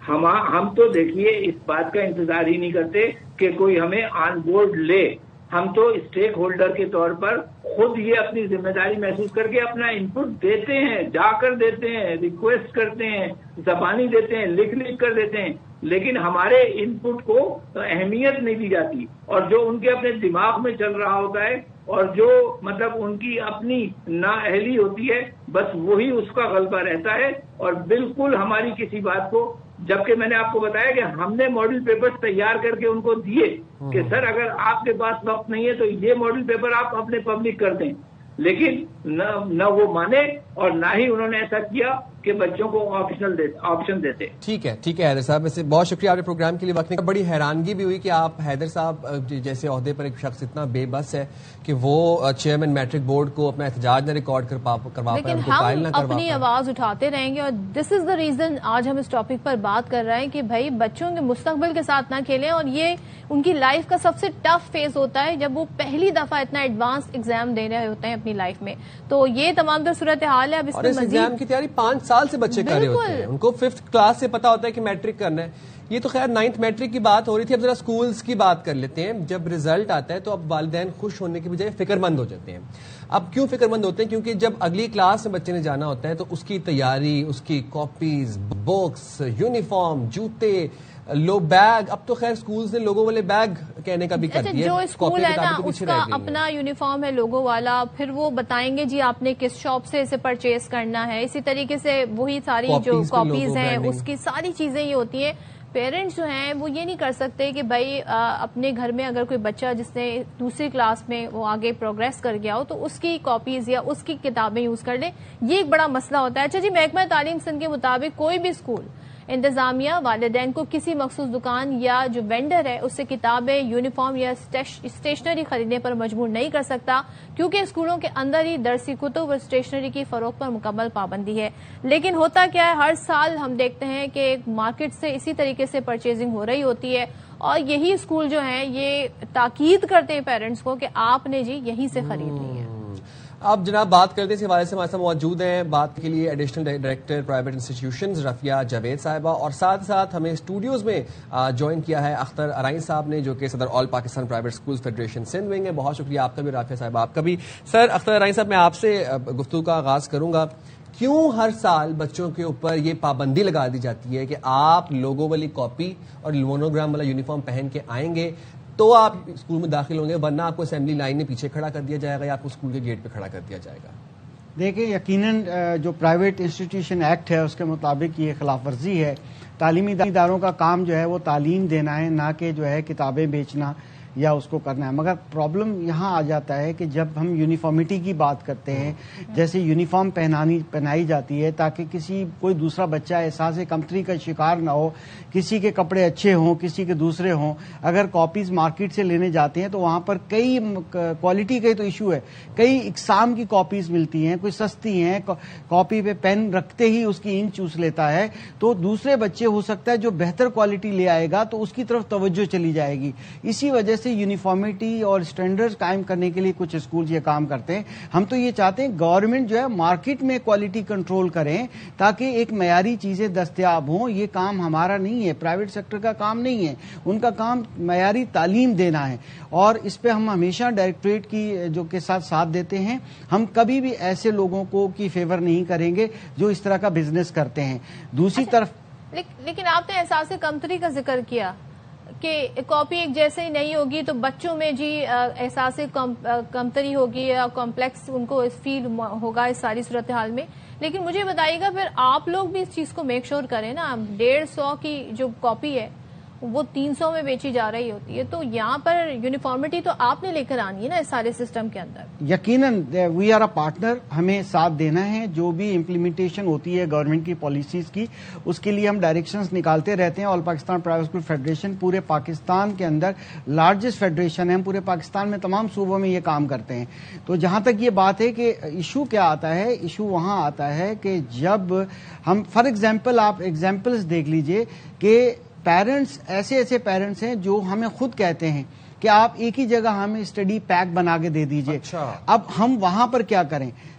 ہم تو دیکھیے اس بات کا انتظار ہی نہیں کرتے کہ کوئی ہمیں آن بورڈ لے، ہم تو اسٹیک ہولڈر کے طور پر خود یہ اپنی ذمہ داری محسوس کر کے اپنا انپٹ دیتے ہیں، جا کر دیتے ہیں، ریکویسٹ کرتے ہیں، زبانی دیتے ہیں، لکھ کر دیتے ہیں، لیکن ہمارے انپٹ کو اہمیت نہیں دی جاتی، اور جو ان کے اپنے دماغ میں چل رہا ہوتا ہے اور جو مطلب ان کی اپنی نااہلی ہوتی ہے بس وہی اس کا غلبہ رہتا ہے، اور بالکل ہماری کسی بات کو، جبکہ میں نے آپ کو بتایا کہ ہم نے ماڈل پیپر تیار کر کے ان کو دیے کہ سر اگر آپ کے پاس وقت نہیں ہے تو یہ ماڈل پیپر آپ اپنے پبلک کر دیں، لیکن نہ وہ مانے اور نہ ہی انہوں نے ایسا کیا کہ بچوں کو آپشن دیتے. ٹھیک ہے حیدر صاحب، ویسے بہت شکریہ آپ نے پروگرام کے لیے وقت نکالا. بڑی حیرانگی بھی ہوئی کہ آپ حیدر صاحب جیسے عہدے پر ایک شخص اتنا بے بس ہے کہ وہ چیئرمین میٹرک بورڈ کو اپنا احتجاج نہ ریکارڈ کروا پائے، لیکن ہم اپنی آواز اٹھاتے رہیں گے، اور دس از دا ریزن آج ہم اس ٹاپک پر بات کر رہے ہیں کہ بھائی بچوں کے مستقبل کے ساتھ نہ کھیلیں، اور یہ ان کی لائف کا سب سے ٹف فیز ہوتا ہے جب وہ پہلی دفعہ اتنا ایڈوانس ایگزام دے رہے ہوتے ہیں اپنی لائف میں. تو یہ تمام تر صورتحال ہے. اب اس ایگزام کی تیاری 5 سال سے بچے کر رہے ہوتے ہیں، ان کو 5th کلاس سے پتا ہوتا ہے کہ میٹرک کرنا ہے. یہ تو خیر 9th میٹرک کی بات ہو رہی تھی، اب ذرا سکولز کی بات کر لیتے ہیں. جب رزلٹ آتا ہے تو اب والدین خوش ہونے کی بجائے فکر مند ہو جاتے ہیں. اب کیوں فکر مند ہوتے ہیں؟ کیونکہ جب اگلی کلاس میں بچے نے جانا ہوتا ہے تو اس کی تیاری، اس کی کاپیز، بکس، یونیفارم، جوتے، لو بیگ. اب تو خیر سکولز نے لوگوں والے بیگ کہنے کا بھی کر دیا. جو اسکول ہے نا اس کا اپنا یونیفارم ہے لوگو والا، پھر وہ بتائیں گے جی آپ نے کس شاپ سے اسے پرچیز کرنا ہے. اسی طریقے سے وہی ساری جو کاپیز ہیں اس کی ساری چیزیں یہ ہوتی ہیں. پیرنٹس جو ہیں وہ یہ نہیں کر سکتے کہ بھائی اپنے گھر میں اگر کوئی بچہ جس نے دوسری کلاس میں وہ آگے پروگریس کر گیا ہو تو اس کی کاپیز یا اس کی کتابیں یوز کر لیں. یہ ایک بڑا مسئلہ ہوتا ہے. اچھا جی، محکمہ تعلیم سندھ کے مطابق کوئی بھی اسکول انتظامیہ والدین کو کسی مخصوص دکان یا جو وینڈر ہے اس سے کتابیں، یونیفارم یا اسٹیشنری خریدنے پر مجبور نہیں کر سکتا، کیونکہ اسکولوں کے اندر ہی درسی کتب اور اسٹیشنری کی فروخت پر مکمل پابندی ہے. لیکن ہوتا کیا ہے، ہر سال ہم دیکھتے ہیں کہ مارکیٹ سے اسی طریقے سے پرچیزنگ ہو رہی ہوتی ہے، اور یہی اسکول جو ہیں یہ تاکید کرتے ہیں پیرنٹس کو کہ آپ نے جی یہیں سے خریدنی ہے. اب جناب بات کرتے ہیں، اس حوالے سے ہمارے ساتھ موجود ہیں بات کے لیے additional director private institutions Rafia Javed صاحبہ، اور ساتھ ساتھ ہمیں اسٹوڈیوز میں جوائن کیا ہے اختر ارائیں صاحب نے، جو کہ صدر all Pakistan private schools federation Sindh wing ہے. بہت شکریہ آپ کا بھی، رافیہ صاحب آپ کا بھی. سر اختر ارائیں صاحب، میں آپ سے گفتگو کا آغاز کروں گا. کیوں ہر سال بچوں کے اوپر یہ پابندی لگا دی جاتی ہے کہ آپ لوگو والی کاپی اور مونوگرام والا یونیفارم پہن کے آئیں گے تو آپ اسکول میں داخل ہوں گے، ورنہ آپ کو اسمبلی لائن میں پیچھے کھڑا کر دیا جائے گا یا آپ کو اسکول کے گیٹ پہ کھڑا کر دیا جائے گا؟ دیکھیں، یقیناً جو پرائیویٹ انسٹیٹیوشن ایکٹ ہے اس کے مطابق یہ خلاف ورزی ہے. تعلیمی اداروں کا کام جو ہے وہ تعلیم دینا ہے، نہ کہ جو ہے کتابیں بیچنا یا اس کو کرنا ہے. مگر پرابلم یہاں آ جاتا ہے کہ جب ہم یونیفارمٹی کی بات کرتے ہیں، جیسے یونیفارم پہنائی جاتی ہے تاکہ کوئی دوسرا بچہ احساس کمتری کا شکار نہ ہو، کسی کے کپڑے اچھے ہوں کسی کے دوسرے ہوں. اگر کاپیز مارکیٹ سے لینے جاتے ہیں تو وہاں پر کئی کوالٹی کا تو ایشو ہے، کئی اقسام کی کاپیز ملتی ہیں، کوئی سستی ہیں، کاپی پہ پین رکھتے ہی اس کی انک چوس لیتا ہے، تو دوسرے بچے ہو سکتا ہے جو بہتر کوالٹی لے آئے گا تو اس کی طرف توجہ چلی جائے گی. اسی وجہ سے یونیفارمٹی اور اسٹینڈرڈ قائم کرنے کے لیے کچھ اسکول یہ کام کرتے ہیں. ہم تو یہ چاہتے ہیں گورنمنٹ جو ہے مارکیٹ میں کوالٹی کنٹرول کریں تاکہ ایک معیاری چیزیں دستیاب ہوں. یہ کام ہمارا نہیں ہے، پرائیویٹ سیکٹر کا کام نہیں ہے. ان کا کام معیاری تعلیم دینا ہے، اور اس پہ ہم ہمیشہ ڈائریکٹوریٹ کی جو کے ساتھ دیتے ہیں. ہم کبھی بھی ایسے لوگوں کو کی فیور نہیں کریں گے جو اس طرح کا بزنس کرتے ہیں. دوسری طرف لیکن آپ نے احساس کمتری کا ذکر کیا کہ کاپی ایک جیسے ہی نہیں ہوگی تو بچوں میں جی احساس کمتری ہوگی یا کمپلیکس ان کو فیل ہوگا اس ساری صورتحال میں. لیکن مجھے بتائیے گا پھر آپ لوگ بھی اس چیز کو میک شور کریں نا. 150 کی جو کاپی ہے وہ 300 میں بیچی جا رہی ہوتی ہے، تو یہاں پر یونیفارمٹی تو آپ نے لے کر آنی ہے نا اس سارے سسٹم کے اندر. یقیناً وی آر اے پارٹنر، ہمیں ساتھ دینا ہے. جو بھی امپلیمنٹیشن ہوتی ہے گورنمنٹ کی پالیسیز کی اس کے لیے ہم ڈائریکشنز نکالتے رہتے ہیں. آل پاکستان پرائیویٹ اسکول فیڈریشن پورے پاکستان کے اندر لارجسٹ فیڈریشن ہے. ہم پورے پاکستان میں تمام صوبوں میں یہ کام کرتے ہیں. تو جہاں تک یہ بات ہے کہ ایشو کیا آتا ہے، ایشو وہاں آتا ہے کہ جب ہم فار ایگزامپل آپ ایگزامپلز دیکھ لیجئے کہ پیرنٹس ایسے پیرنٹس ہیں جو ہمیں خود کہتے ہیں کہ آپ ایک ہی جگہ ہمیں اسٹڈی پیک بنا کے دے دیجئے. اب ہم وہاں پر کیا کریں؟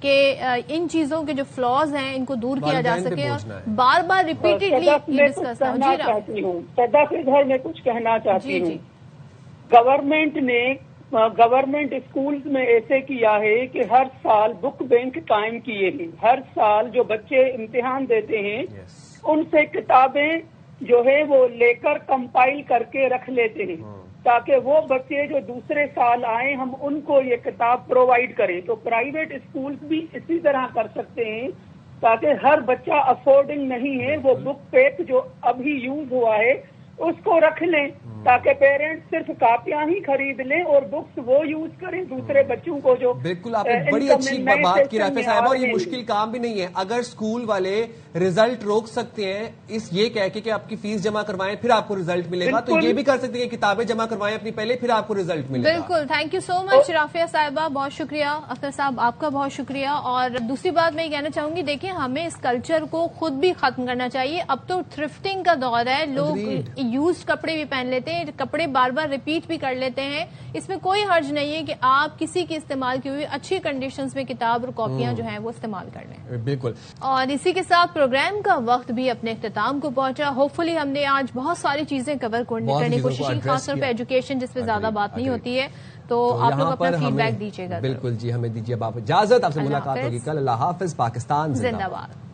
کہ ان چیزوں کے جو فلاز ہیں ان کو دور کیا جا والدین پہ سکے پہنچنا اور ہے۔ بار بار ریپیٹڈلی یہ ڈسکس کہنا چاہتی ہوں، صدف ادھر میں کچھ کہنا چاہتی ہوں۔ گورنمنٹ نے گورنمنٹ اسکولز میں ایسے کیا ہے کہ ہر سال بک بینک قائم کیے ہیں، ہر سال جو بچے امتحان دیتے ہیں ان سے کتابیں جو ہے وہ لے کر کمپائل کر کے رکھ لیتے ہیں تاکہ وہ بچے جو دوسرے سال آئیں ہم ان کو یہ کتاب پرووائڈ کریں۔ تو پرائیویٹ اسکولز بھی اسی طرح کر سکتے ہیں تاکہ ہر بچہ افورڈنگ نہیں ہے وہ بک پیک جو ابھی یوز ہوا ہے اس کو رکھ لیں تاکہ پیرنٹس صرف کاپیاں ہی خرید لیں اور بکس وہ یوز کریں دوسرے بچوں کو جو بالکل آپ نے بڑی اچھی بات کی رافع صاحبہ، اور یہ مشکل کام بھی نہیں ہے۔ اگر اسکول والے رزلٹ روک سکتے ہیں اس یہ کہہ کے کہ آپ کی فیس جمع کروائیں پھر آپ کو رزلٹ ملے گا، تو یہ بھی کر سکتے ہیں کہ کتابیں جمع کروائیں اپنی پہلے پھر آپ کو رزلٹ ملے گا۔ بالکل، تھینک یو سو مچ رافعہ صاحبہ، بہت شکریہ۔ اختر صاحب آپ کا بہت شکریہ۔ اور دوسری بات میں یہ کہنا چاہوں گی، دیکھیں ہمیں اس کلچر کو خود بھی ختم کرنا چاہیے۔ اب تو تھرفٹنگ کا دور ہے، لوگ یوزڈ کپڑے بھی پہن لیتے ہیں، کپڑے بار بار ریپیٹ بھی کر لیتے ہیں، اس میں کوئی حرج نہیں ہے کہ آپ کسی کی استعمال کی ہوئی اچھی کنڈیشنز میں کتاب اور کاپیاں جو ہیں وہ استعمال کر لیں۔ بالکل، اور اسی کے ساتھ پروگرام کا وقت بھی اپنے اختتام کو پہنچا۔ ہوپ فلی ہم نے آج بہت ساری چیزیں کور کرنے کی کوشش کی، خاص طور پہ ایجوکیشن جس پہ زیادہ بات نہیں ہوتی ہے، تو آپ لوگ اپنا فیڈ بیک دیجیے گا۔ بالکل جی، ہمیں دیجیے اب آپ اجازت، آپ سے ملاقات ہوگی کل۔ اللہ حافظ، پاکستان زندہ باد۔